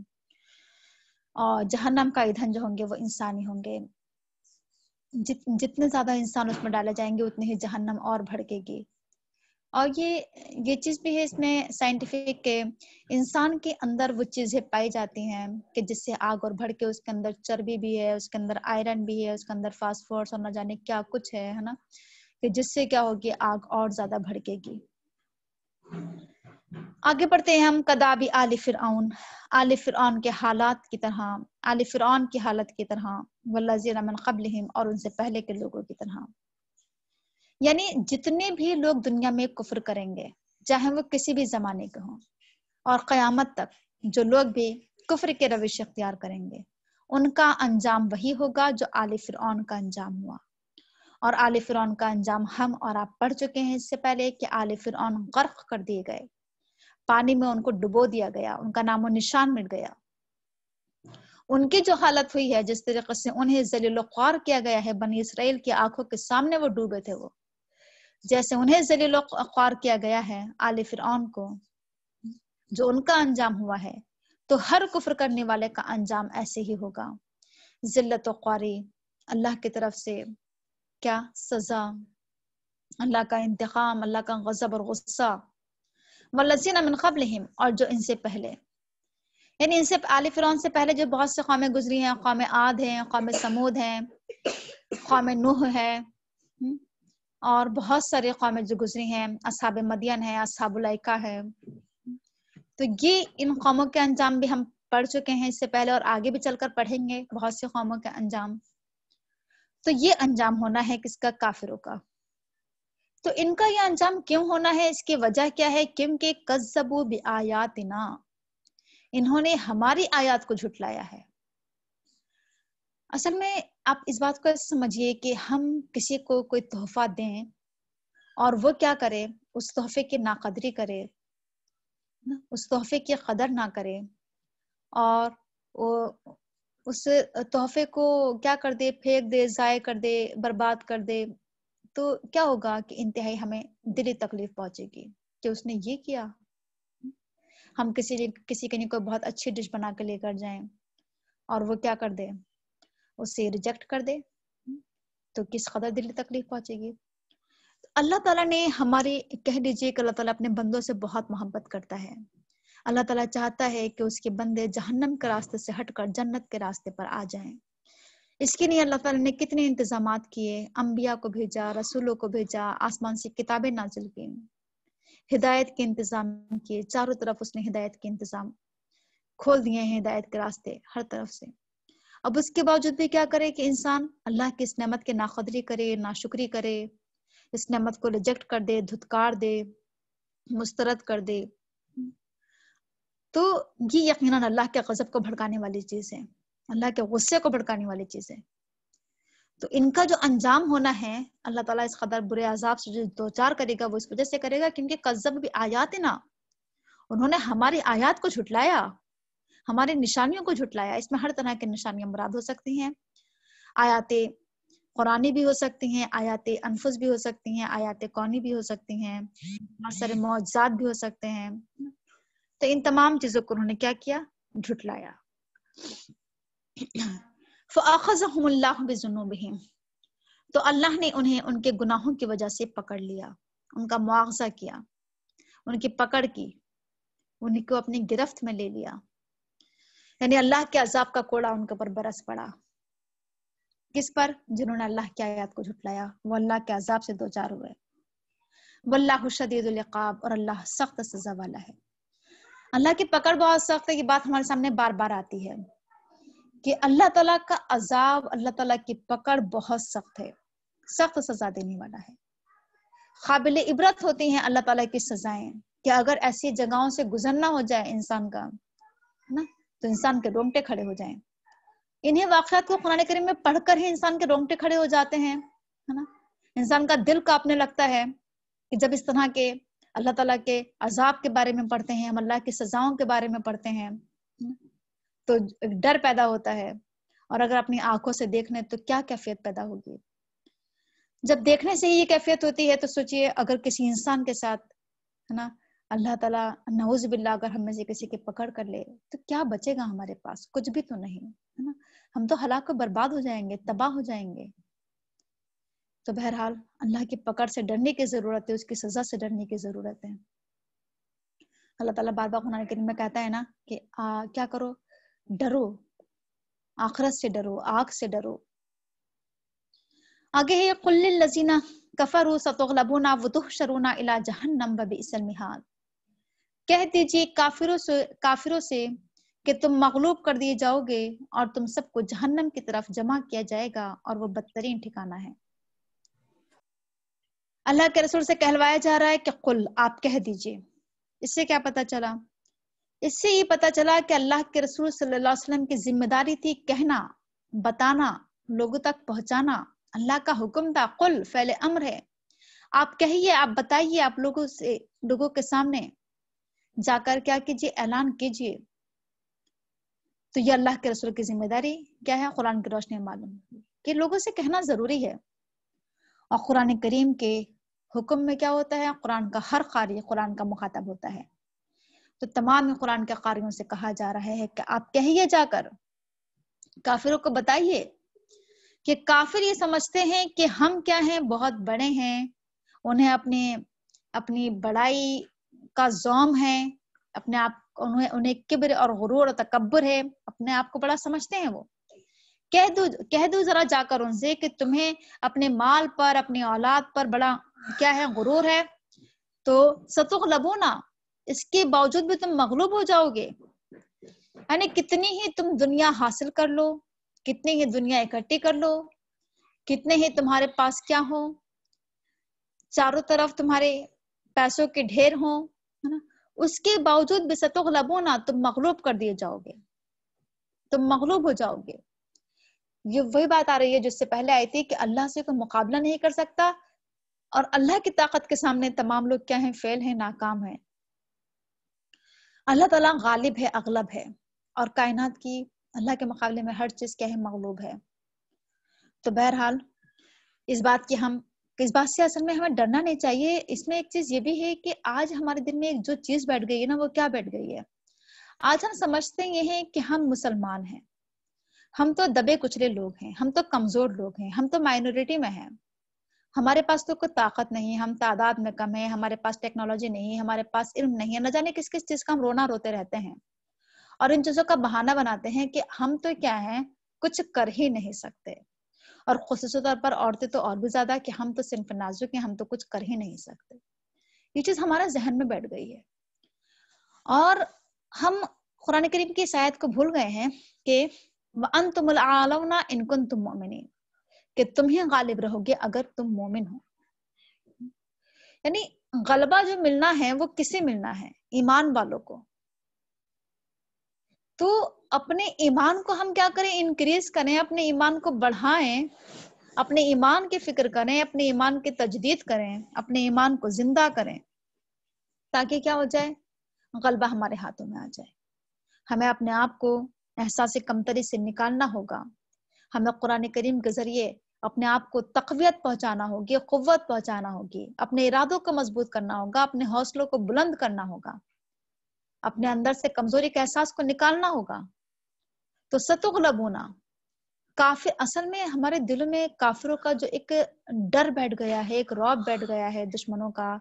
اور جہنم کا ایندھن جو ہوں گے وہ انسانی ہوں گے. جتنے زیادہ انسان اس میں ڈالے جائیں گے اتنے ہی جہنم اور بھڑکے گی. اور یہ چیز بھی ہے اس میں سائنٹیفک کہ انسان کے اندر وہ چیزیں پائی جاتی ہیں کہ جس سے آگ اور بھڑکے اس کے اندر چربی بھی ہے اس کے اندر آئرن بھی ہے اس کے اندر فاسفورس اور نہ جانے کیا کچھ ہے نا کہ جس سے کیا ہوگی آگ اور زیادہ بھڑکے گی. آگے بڑھتے ہیں ہم. کدابی آل فرعون. آل فرعون کے حالات کی طرح آل فرعون کی حالت کی طرح والذین من قبلہم اور ان سے پہلے کے لوگوں کی طرح. یعنی جتنے بھی لوگ دنیا میں کفر کریں گے چاہے وہ کسی بھی زمانے کے ہوں اور قیامت تک جو لوگ بھی کفر کے روش اختیار کریں گے ان کا انجام وہی ہوگا جو آل فرعون کا انجام ہوا. اور آل فرعون کا انجام ہم اور آپ پڑھ چکے ہیں اس سے پہلے کہ آل فرعون غرق کر دیے گئے پانی میں ان کو ڈبو دیا گیا ان کا نام و نشان مٹ گیا. ان کی جو حالت ہوئی ہے جس طریقے سے انہیں ذلیل و خوار کیا گیا ہے بنی اسرائیل کی آنکھوں کے سامنے وہ ڈوبے تھے وہ جیسے انہیں ذلیل و خوار کیا گیا ہے آل فرعون کو جو ان کا انجام ہوا ہے تو ہر کفر کرنے والے کا انجام ایسے ہی ہوگا. ذلت و خواری اللہ کی طرف سے کیا سزا اللہ کا انتقام اللہ کا غضب اور غصہ. والذین من قبلہم اور جو ان سے پہلے یعنی ان سے آل فرعون سے پہلے جو بہت سے قومیں گزری ہیں قوم عاد ہیں قوم سمود ہیں قوم نوح ہے اور بہت سارے قومیں جو گزری ہیں اصحاب مدین ہیں اصحاب الایکہ ہے. تو یہ ان قوموں کے انجام بھی ہم پڑھ چکے ہیں اس سے پہلے اور آگے بھی چل کر پڑھیں گے بہت سی قوموں کے انجام. تو یہ انجام ہونا ہے کس کا؟ کافروں کا. تو ان کا یہ انجام کیوں ہونا ہے؟ اس کی وجہ کیا ہے؟ کیونکہ کذبوا بآیاتنا، انہوں نے ہماری آیات کو جھٹلایا ہے۔ اصل میں آپ اس بات کو سمجھیے کہ ہم کسی کو کوئی تحفہ دیں اور وہ کیا کرے، اس تحفے کی ناقدری کرے، اس تحفے کی قدر نہ کرے، اور وہ اس تحفے کو کیا کر دے، پھینک دے، ضائع کر دے، برباد کر دے، تو کیا ہوگا کہ انتہائی ہمیں دلی تکلیف پہنچے گی کہ اس نے یہ کیا۔ ہم کسی کے لیے کوئی بہت اچھی ڈش بنا کے لے کر جائیں اور وہ کیا کر دے، اسے ریجیکٹ کر دے، تو کس قدر دلی تکلیف پہنچے گی۔ اللہ تعالیٰ نے ہماری، کہہ دیجئے کہ اللہ تعالیٰ اپنے بندوں سے بہت محبت کرتا ہے۔ اللہ تعالیٰ چاہتا ہے کہ اس کے بندے جہنم کے راستے سے ہٹ کر جنت کے راستے پر آ جائیں۔ اس کے لیے اللہ تعالیٰ نے کتنے انتظامات کیے، انبیاء کو بھیجا، رسولوں کو بھیجا، آسمان سے کتابیں نازل کی، ہدایت کے انتظام کیے، چاروں طرف اس نے ہدایت کے انتظام کھول دیے ہیں، ہدایت کے راستے ہر طرف سے۔ اب اس کے باوجود بھی کیا کرے کہ انسان اللہ کی اس نعمت کے ناقدری کرے، ناشکری کرے، اس نعمت کو ریجیکٹ کر دے، دھتکار دے، مسترد کر دے، تو یہ یقیناً اللہ کے غضب کو بھڑکانے والی چیز ہے، اللہ کے غصے کو بھڑکانے والی چیز ہے۔ تو ان کا جو انجام ہونا ہے، اللہ تعالیٰ اس قدر برے عذاب سے جو دوچار کرے گا، وہ اس وجہ سے کرے گا کیونکہ کذب بآیاتنا، انہوں نے ہماری آیات کو جھٹلایا، ہماری نشانیوں کو جھٹلایا۔ اس میں ہر طرح کی نشانیاں مراد ہو سکتی ہیں، آیات قرآنی بھی ہو سکتی ہیں، آیات انفس بھی ہو سکتی ہیں، آیات کونی بھی ہو سکتی ہیں، بہت سارے معجزات بھی ہو سکتے ہیں۔ تو ان تمام چیزوں کو انہوں نے کیا کیا؟ جھٹلایا۔ فَأَخَذَهُمُ اللَّهُ بِذُنُوبِهِمْ، تو اللہ نے انہیں ان کے گناہوں کی وجہ سے پکڑ لیا، ان کا مواخذہ کیا، ان کی پکڑ کی، انہیں کو اپنی گرفت میں لے لیا، یعنی اللہ کے عذاب کا کوڑا ان کے اوپر برس پڑا۔ کس پر؟ جنہوں نے اللہ کی آیات کو جھٹلایا، وہ اللہ کے عذاب سے دوچار ہوئے۔ واللہ شدید العقاب، اور اللہ سخت سزا والا ہے۔ اللہ کی پکڑ بہت سخت ہے، یہ بات ہمارے سامنے بار بار آتی ہے کہ اللہ تعالیٰ کا عذاب، اللہ تعالیٰ کی پکڑ بہت سخت ہے، سخت سزا دینے والا ہے۔ قابل عبرت ہوتی ہیں اللہ تعالیٰ کی سزائیں، کہ اگر ایسی جگہوں سے گزرنا ہو جائے انسان کا نا، تو انسان کے رونگٹے کھڑے ہو جائیں۔ انہیں واقعات کو قرآن کریم میں پڑھ کر ہی انسان کے رونگٹے کھڑے ہو جاتے ہیں، ہے نا، انسان کا دل کانپنے لگتا ہے کہ جب اس طرح کے اللہ تعالیٰ کے عذاب کے بارے میں پڑھتے ہیں، ہم اللہ کی سزاؤں کے بارے میں پڑھتے ہیں، تو ڈر پیدا ہوتا ہے۔ اور اگر اپنی آنکھوں سے دیکھ لیں تو کیا کیفیت پیدا ہوگی؟ جب دیکھنے سے ہی یہ کیفیت ہوتی ہے تو سوچئے اگر کسی انسان کے ساتھ، ہے نا، اللہ تعالیٰ نعوذ باللہ اگر ہم میں سے کسی کی پکڑ کر لے تو کیا بچے گا ہمارے پاس؟ کچھ بھی تو نہیں، ہے نا، ہم تو ہلاک و برباد ہو جائیں گے، تباہ ہو جائیں گے۔ تو بہرحال اللہ کی پکڑ سے ڈرنے کی ضرورت ہے، اس کی سزا سے ڈرنے کی ضرورت ہے۔ اللہ تعالیٰ بار بار قرآن کریم میں کہتا ہے نا کہ کیا کرو؟ ڈرو، آخرت سے ڈرو، آگ سے ڈرو۔ آگے ہے قُلْ لِلَّذِينَ كَفَرُوا سَتُغْلَبُونَ وَتُحْشَرُونَ إِلَى جَهَنَّمَ وَبِئْسَ الْمِہَادُ، کہہ دیجئے کافروں سے کہ تم مغلوب کر دیے جاؤ گے اور تم سب کو جہنم کی طرف جمع کیا جائے گا، اور وہ بدترین ٹھکانہ ہے۔ اللہ کے رسول سے کہلوایا جا رہا ہے کہ قل، آپ کہہ دیجئے۔ اس سے کیا پتا چلا؟ اس سے یہ پتا چلا کہ اللہ کے رسول صلی اللہ علیہ وسلم کی ذمہ داری تھی کہنا، بتانا، لوگوں تک پہنچانا۔ اللہ کا حکم تھا، قل فعل امر ہے، آپ کہیے، آپ بتائیے، آپ لوگوں کے سامنے جا کر کیا کیجیے؟ اعلان کیجیے۔ تو یہ اللہ کے رسول کی ذمہ داری کیا ہے؟ قرآن کی روشنی میں معلوم کہ لوگوں سے کہنا ضروری ہے۔ اور قرآن کریم کے حکم میں کیا ہوتا ہے؟ قرآن کا ہر قاری قرآن کا مخاطب ہوتا ہے، تو تمام قرآن کے قاریوں سے کہا جا رہا ہے کہ آپ کہیے، جا کر کافروں کو بتائیے، کہ کافر یہ سمجھتے ہیں کہ ہم کیا ہیں؟ بہت بڑے ہیں، انہیں اپنی بڑائی کا زوم ہے، اپنے آپ انہیں کبر اور غرور اور تکبر ہے، اپنے آپ کو بڑا سمجھتے ہیں۔ وہ کہہ دو ذرا جا کر ان سے کہ تمہیں اپنے مال پر، اپنی اولاد پر بڑا کیا ہے؟ غرور ہے، تو ستغلبون، اس کے باوجود بھی تم مغلوب ہو جاؤ گے۔ یعنی کتنی ہی تم دنیا حاصل کر لو، کتنی ہی دنیا اکٹھی کر لو، کتنے ہی تمہارے پاس کیا ہو، چاروں طرف تمہارے پیسوں کے ڈھیر ہوں، ہے نا، اس کے باوجود بھی ستغلبون، تم مغلوب کر دیے جاؤ گے، تم مغلوب ہو جاؤ گے۔ یہ وہی بات آ رہی ہے جس سے پہلے آئی تھی کہ اللہ سے کوئی مقابلہ نہیں کر سکتا، اور اللہ کی طاقت کے سامنے تمام لوگ کیا ہیں؟ فیل ہیں، ناکام ہیں۔ اللہ تعالیٰ غالب ہے، اغلب ہے، اور کائنات کی اللہ کے مقابلے میں ہر چیز کیا ہے؟ مغلوب ہے۔ تو بہرحال اس بات سے اصل میں ہمیں ڈرنا نہیں چاہیے۔ اس میں ایک چیز یہ بھی ہے کہ آج ہمارے دل میں ایک جو چیز بیٹھ گئی ہے نا، وہ کیا بیٹھ گئی ہے؟ آج ہم سمجھتے یہ ہیں کہ ہم مسلمان ہیں، ہم تو دبے کچلے لوگ ہیں، ہم تو کمزور لوگ ہیں، ہم تو مائنورٹی میں ہیں، ہمارے پاس تو کوئی طاقت نہیں، ہم تعداد میں کم ہیں، ہمارے پاس ٹیکنالوجی نہیں، ہمارے پاس علم نہیں ہے، نہ جانے کس کس چیز کا ہم رونا روتے رہتے ہیں، اور ان چیزوں کا بہانہ بناتے ہیں کہ ہم تو کیا ہیں؟ کچھ کر ہی نہیں سکتے، اور خصوصی طور پر عورتیں تو اور بھی زیادہ کہ ہم تو صنف نازک ہیں، ہم تو کچھ کر ہی نہیں سکتے۔ یہ چیز ہمارے ذہن میں بیٹھ گئی ہے، اور ہم قرآن کریم کی اس آیت کو بھول گئے ہیں کہ وَأَنْتُمُ الْأَعْلَوْنَ إِن كُنتُم مُؤْمِنِينَ، کہ تم ہی غالب رہو گے اگر تم مومن ہو۔ یعنی غلبہ جو ملنا ہے وہ کسے ملنا ہے؟ ایمان والوں کو۔ تو اپنے ایمان کو ہم کیا کریں؟ انکریز کریں، اپنے ایمان کو بڑھائیں، اپنے ایمان کی فکر کریں، اپنے ایمان کی تجدید کریں، اپنے ایمان کو زندہ کریں، تاکہ کیا ہو جائے؟ غلبہ ہمارے ہاتھوں میں آ جائے۔ ہمیں اپنے آپ کو احساس کمتری سے نکالنا ہوگا، ہمیں قرآن کریم کے ذریعے اپنے آپ کو تقویت پہنچانا ہوگی، قوت پہنچانا ہوگی، اپنے ارادوں کو مضبوط کرنا ہوگا، اپنے حوصلوں کو بلند کرنا ہوگا، اپنے اندر سے کمزوری کے احساس کو نکالنا ہوگا۔ تو ستغلبون، کافر، اصل میں ہمارے دلوں میں کافروں کا جو ایک ڈر بیٹھ گیا ہے، ایک رعب بیٹھ گیا ہے دشمنوں کا،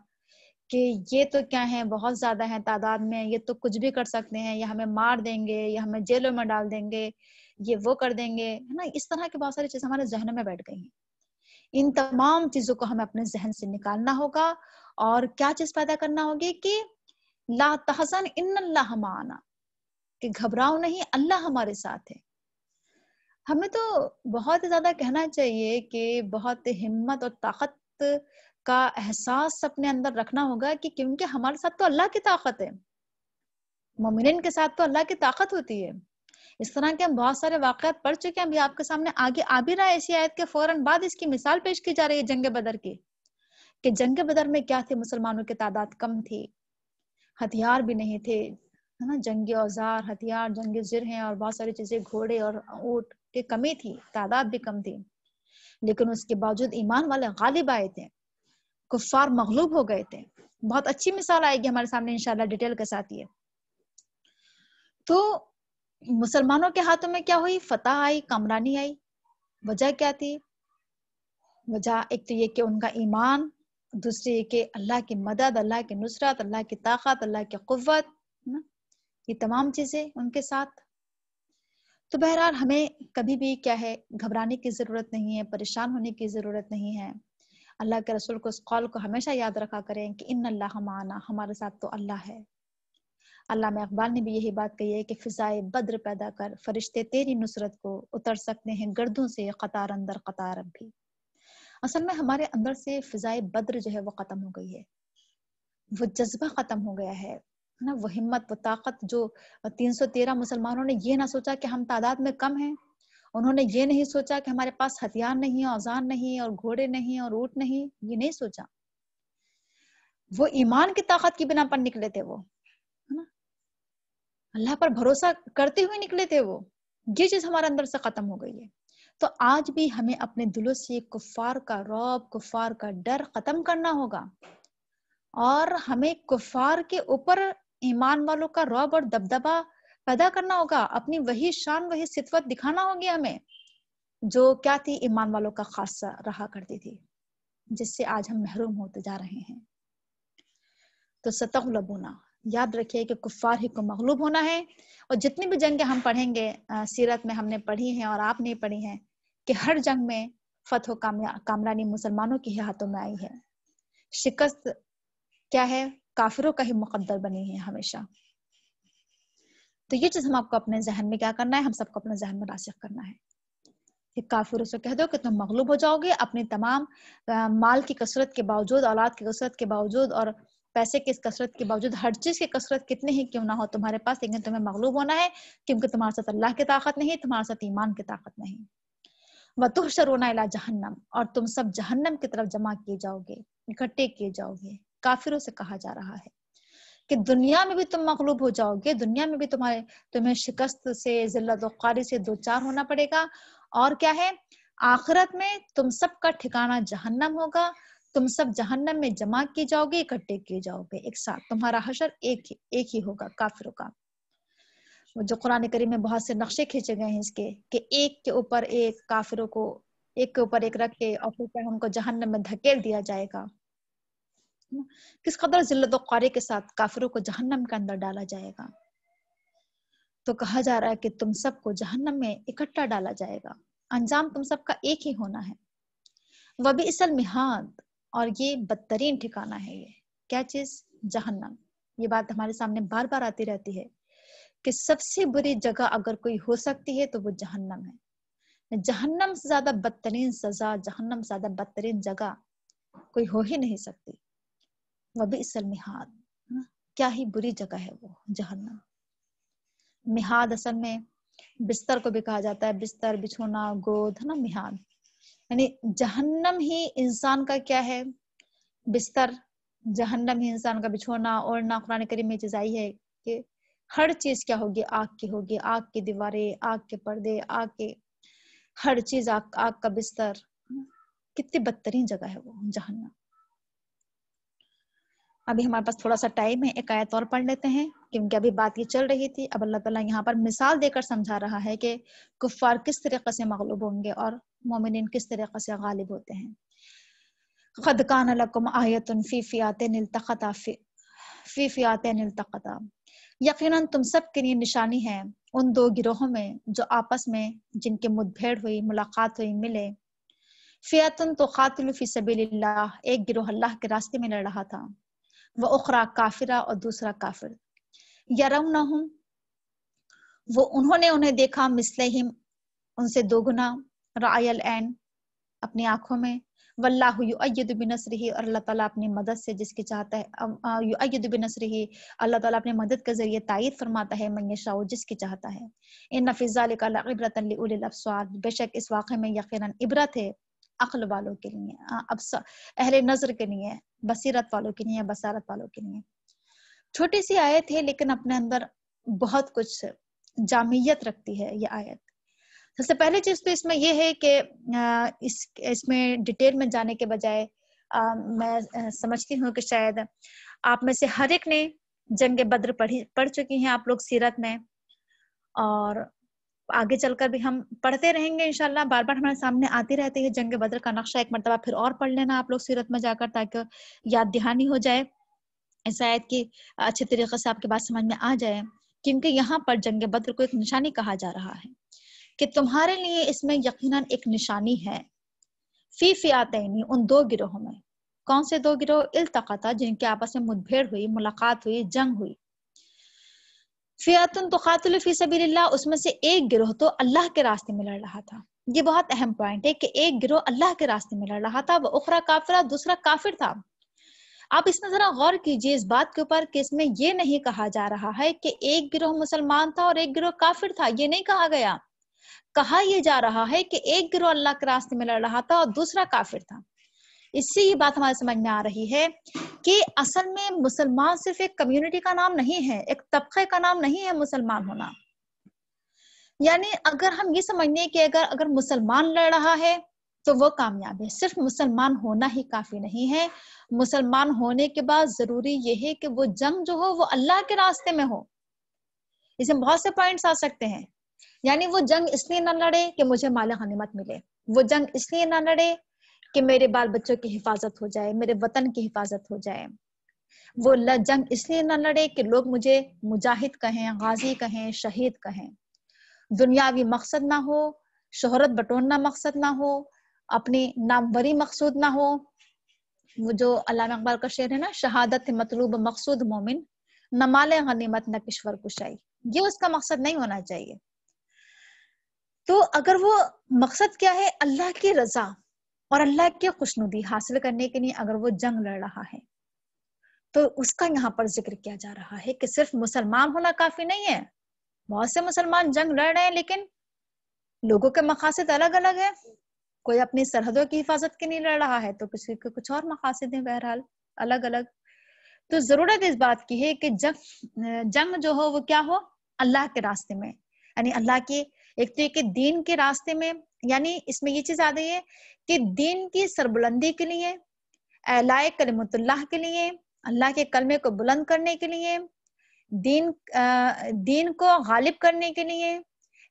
کہ یہ تو کیا ہے؟ بہت زیادہ ہیں تعداد میں، یہ تو کچھ بھی کر سکتے ہیں، یا ہمیں مار دیں گے، یا ہمیں جیلوں میں ڈال دیں گے، یہ وہ کر دیں گے، ہے نا۔ اس طرح کی بہت ساری چیزیں ہمارے ذہن میں بیٹھ گئی ہیں۔ ان تمام چیزوں کو ہمیں اپنے ذہن سے نکالنا ہوگا، اور کیا چیز پیدا کرنا ہوگی کہ لا تحزن ان اللہ معنا، کہ گھبراؤ نہیں، اللہ ہمارے ساتھ ہے۔ ہمیں تو بہت زیادہ کہنا چاہیے کہ بہت ہمت اور طاقت کا احساس اپنے اندر رکھنا ہوگا، کہ کیونکہ ہمارے ساتھ تو اللہ کی طاقت ہے، مومنین کے ساتھ تو اللہ کی طاقت ہوتی ہے۔ اس طرح کے ہم بہت سارے واقعات پڑھ چکے ہیں، ابھی آپ کے سامنے آگے آ بھی رہا ہے، اسی آیت کے فوراً بعد اس کی مثال پیش کی جا رہی ہے جنگ بدر کی، کہ جنگ بدر میں کیا تھی؟ مسلمانوں کی تعداد کم تھی، ہتھیار بھی نہیں تھے، ہے نا، جنگی اوزار، ہتھیار، جنگی زرہیں اور بہت ساری چیزیں، گھوڑے اور اونٹ کی کمی تھی، تعداد بھی کم تھی، لیکن اس کے باوجود ایمان والے غالب آئے تھے، کفار مغلوب ہو گئے تھے۔ بہت اچھی مثال آئے گی ہمارے سامنے انشاءاللہ ڈیٹیل کے ساتھ۔ یہ تو مسلمانوں کے ہاتھوں میں کیا ہوئی؟ فتح آئی، کامرانی آئی۔ وجہ کیا تھی؟ وجہ ایک تو یہ کہ ان کا ایمان، دوسری یہ کہ اللہ کی مدد، اللہ کی نصرت، اللہ کی طاقت، اللہ کی قوت، یہ تمام چیزیں ان کے ساتھ۔ تو بہرحال ہمیں کبھی بھی کیا ہے؟ گھبرانے کی ضرورت نہیں ہے، پریشان ہونے کی ضرورت نہیں ہے۔ اللہ کے رسول کو اس قول کو ہمیشہ یاد رکھا کریں کہ ان اللہ معنا، ہمارے ساتھ تو اللہ ہے۔ علامہ اقبال نے بھی یہی بات کہی ہے کہ فضائے بدر پیدا کر، فرشتے تیری نصرت کو اتر سکتے ہیں گردوں سے قطار اندر قطار اب بھی۔ اصل میں ہمارے اندر سے فضائے بدر جو ہے وہ ختم ہو گئی ہے، وہ جذبہ ختم ہو گیا ہے نا، وہ ہمت، وہ طاقت جو 313 مسلمانوں نے یہ نہ سوچا کہ ہم تعداد میں کم ہیں، انہوں نے یہ نہیں سوچا کہ ہمارے پاس ہتھیار نہیں، اوزار نہیں، اور گھوڑے نہیں، اور اونٹ نہیں، یہ نہیں سوچا، وہ ایمان کی طاقت کی بنا پر نکلے تھے، وہ اللہ پر بھروسہ کرتے ہوئے نکلے تھے، وہ یہ چیز ہمارے اندر سے ختم ہو گئی ہے۔ تو آج بھی ہمیں اپنے دلوں سے کفار کا رعب، کفار کا ڈر ختم کرنا ہوگا، اور ہمیں کفار کے اوپر ایمان والوں کا رعب اور دبدبا پیدا کرنا ہوگا، اپنی وہی شان، وہی صفت دکھانا ہوگی ہمیں جو کیا تھی؟ ایمان والوں کا خاصہ رہا کرتی تھی، جس سے آج ہم محروم ہوتے جا رہے ہیں۔ تو ستغلبون، یاد رکھیے کہ کفار ہی کو مغلوب ہونا ہے، اور جتنی بھی جنگیں ہم پڑھیں گے سیرت میں، ہم نے پڑھی ہیں اور آپ نے پڑھی ہیں، کہ ہر جنگ میں فتح و کامرانی مسلمانوں کے ہی ہاتھوں میں آئی ہے، شکست کیا ہے؟ کافروں کا ہی مقدر بنی ہے ہمیشہ۔ تو یہ چیز ہم آپ کو اپنے ذہن میں کیا کرنا ہے؟ ہم سب کو اپنے ذہن میں راسخ کرنا ہے۔ کہ کافروں سے کہہ دو کہ تم مغلوب ہو جاؤ گے اپنی تمام مال کی کثرت کے باوجود، اولاد کی کثرت کے باوجود، اور پیسے کی کثرت کے باوجود، ہر چیز کی کثرت کتنے ہی کیوں نہ ہو تمہارے پاس، لیکن تمہیں مغلوب ہونا ہے، کیونکہ تمہارے ساتھ اللہ کی طاقت نہیں، تمہارے ساتھ ایمان کی طاقت نہیں۔ وَتُحْشَرُونَ إِلَىٰ جَهَنَّمَ، اور تم سب جہنم کی طرف جمع کیے جاؤ گے، اکٹھے کیے جاؤ گے۔ کافروں سے کہا جا رہا ہے کہ دنیا میں بھی تم مغلوب ہو جاؤ گے، دنیا میں بھی تمہیں شکست سے، ذلت و خواری سے دوچار ہونا پڑے گا، اور کیا ہے، آخرت میں تم سب کا ٹھکانہ جہنم ہوگا، تم سب جہنم میں جمع کیے جاؤ گے، اکٹھے کیے جاؤ گے ایک ساتھ، تمہارا حشر ایک ہی ہوگا کافروں کا۔ جو قرآن کریم میں بہت سے نقشے کھینچے گئے ہیں اس کے، کہ ایک کے اوپر ایک کافروں کو ایک کے اوپر ایک رکھ کے اور پھر ہم کو جہنم میں دھکیل دیا جائے گا، کس قدر ذلت و خواری کے ساتھ کافروں کو جہنم کے اندر ڈالا جائے گا۔ تو کہا جا رہا ہے کہ تم سب کو جہنم میں اکٹھا ڈالا جائے گا، انجام تم سب کا ایک ہی ہونا ہے۔ وَبِئْسَ الْمِہَادُ، اور یہ بدترین ٹھکانہ ہے، یہ کیا چیز؟ جہنم۔ یہ بات ہمارے سامنے بار بار آتی رہتی ہے کہ سب سے بری جگہ اگر کوئی ہو سکتی ہے تو وہ جہنم ہے۔ جہنم سے زیادہ بدترین سزا، جہنم سے زیادہ بدترین جگہ کوئی ہو ہی نہیں سکتی۔ وَبِئْسَ الْمِہَادُ، کیا ہی بری جگہ ہے وہ جہنم۔ مہاد اصل میں بستر کو بھی کہا جاتا ہے، بستر، بچھونا، گود، ہے نا، مہاد، یعنی جہنم ہی انسان کا کیا ہے؟ بستر، جہنم ہی انسان کا بچھونا، اوڑھنا۔ قرآن کریم میں چیز آئی ہے کہ ہر چیز کیا ہوگی؟ آگ کی ہوگی، آگ کی دیواریں، آگ کے پردے، آگ کے ہر چیز، آگ کا بستر۔ کتنی بدترین جگہ ہے وہ جہنم۔ ابھی ہمارے پاس تھوڑا سا ٹائم ہے، ایک آیت اور پڑھ لیتے ہیں کیونکہ ابھی بات یہ چل رہی تھی۔ اب اللہ تعالیٰ یہاں پر مثال دے کر سمجھا رہا ہے کہ کفار کس طریقے سے مغلوب ہوں گے اور مومنین کس طریقے سے غالب ہوتے ہیں۔ قد کان لکم آیۃ فی فئتین التقطا فی فئتین التقطا، یقیناً تم سب کے لیے نشانی ہے ان دو گروہوں میں جو آپس میں جن کی مدبھیڑ ہوئی، ملاقات ہوئی، ملے۔ فئتن تقاتل فی سبیل اللہ، ایک گروہ اللہ کے راستے میں لڑ رہا تھا، وہ اخرى کافرہ، اور دوسرا کافر۔ یرونہم، وہ انہوں نے انہیں دیکھا، مثلہم، ان سے دوگنا، رأی العین، اپنی آنکھوں میں، واللہ یؤید بنصرہ، اور اللہ تعالیٰ اپنی مدد سے جس کی چاہتا ہے، یؤید بنصرہ، اللہ تعالیٰ اپنی مدد کے ذریعے تائید فرماتا ہے، من یشاء، جس کی چاہتا ہے۔ ان فی ذلک لعبرۃ لأولی الابصار، بے شک اس واقعے میں یقیناً عبرت ہے عقل والوں کے لیے، اہل نظر کے لیے، بصیرت والوں کے لیے، بصارت والوں کے لیے۔ چھوٹی سی آیت ہے لیکن اپنے اندر بہت کچھ جامعیت رکھتی ہے یہ آیت۔ سب سے پہلے چیز تو اس میں یہ ہے کہ اس میں ڈیٹیل میں جانے کے بجائے میں سمجھتی ہوں کہ شاید آپ میں سے ہر ایک نے جنگ بدر پڑھ چکی ہیں آپ لوگ سیرت میں، اور آگے چل کر بھی ہم پڑھتے رہیں گے انشاءاللہ، بار بار ہمارے سامنے آتی رہتی ہے جنگ بدر کا نقشہ۔ ایک مرتبہ پھر اور پڑھ لینا آپ لوگ سیرت میں جا کر، تاکہ یاد دہانی ہو جائے اس آیت کی، اچھے طریقے سے آپ کے بات سمجھ میں آ جائے، کیونکہ یہاں پر جنگ بدر کو ایک نشانی کہا جا رہا ہے کہ تمہارے لیے اس میں یقیناً ایک نشانی ہے، فی فئتین، ان دو گروہوں میں۔ کون سے دو گروہ؟ التقطا، جن کے آپس میں مدبھیڑ ہوئی، ملاقات ہوئی، جنگ ہوئی۔ فئتن تقاتل فی سبیل اللہ، اس میں سے ایک گروہ تو اللہ کے راستے میں لڑ رہا تھا۔ یہ بہت اہم پوائنٹ ہے کہ ایک گروہ اللہ کے راستے میں لڑ رہا تھا، وہ اخرى کافرہ، دوسرا کافر تھا۔ آپ اس میں ذرا غور کیجئے اس بات کے اوپر کہ اس میں یہ نہیں کہا جا رہا ہے کہ ایک گروہ مسلمان تھا اور ایک گروہ کافر تھا، یہ نہیں کہا گیا۔ کہا یہ جا رہا ہے کہ ایک گروہ اللہ کے راستے میں لڑ رہا تھا اور دوسرا کافر تھا۔ اس سے یہ بات ہمارے سمجھ میں آ رہی ہے کہ اصل میں مسلمان صرف ایک کمیونٹی کا نام نہیں ہے، ایک طبقے کا نام نہیں ہے مسلمان ہونا۔ یعنی اگر ہم یہ سمجھنے کہ اگر مسلمان لڑ رہا ہے تو وہ کامیاب ہے، صرف مسلمان ہونا ہی کافی نہیں ہے۔ مسلمان ہونے کے بعد ضروری یہ ہے کہ وہ جنگ جو ہو وہ اللہ کے راستے میں ہو۔ اس میں بہت سے پوائنٹس آ سکتے ہیں، یعنی وہ جنگ اس لیے نہ لڑے کہ مجھے مال غنیمت ملے، وہ جنگ اس لیے نہ لڑے کہ میرے بال بچوں کی حفاظت ہو جائے، میرے وطن کی حفاظت ہو جائے، وہ جنگ اس لیے نہ لڑے کہ لوگ مجھے مجاہد کہیں، غازی کہیں، شہید کہیں، دنیاوی مقصد نہ ہو، شہرت بٹورنا مقصد نہ ہو، اپنی ناموری مقصود نہ ہو۔ وہ جو علامہ اقبال کا شعر ہے نا، شہادت مطلوب مقصود مومن، نہ مال غنیمت نہ کشور کشائی، یہ اس کا مقصد نہیں ہونا چاہیے۔ تو اگر وہ مقصد کیا ہے اللہ کی رضا اور اللہ کی خوشنودی حاصل کرنے کے لیے اگر وہ جنگ لڑ رہا ہے تو اس کا یہاں پر ذکر کیا جا رہا ہے کہ صرف مسلمان ہونا کافی نہیں ہے. بہت سے مسلمان جنگ لڑ رہے ہیں لیکن لوگوں کے مقاصد الگ الگ ہیں. کوئی اپنی سرحدوں کی حفاظت کے لیے لڑ رہا ہے تو کسی کے کچھ اور مقاصد ہیں، بہرحال الگ الگ. تو ضرورت اس بات کی ہے کہ جنگ جو ہو وہ کیا ہو اللہ کے راستے میں، یعنی اللہ کی ایک تو یہ کہ دین کے راستے میں، یعنی اس میں یہ چیز آ گئی ہے کہ دین کی سربلندی کے لیے، اعلاء کلمت اللہ کے لیے، اللہ کے کلمے کو بلند کرنے کے لیے، دین کو غالب کرنے کے لیے،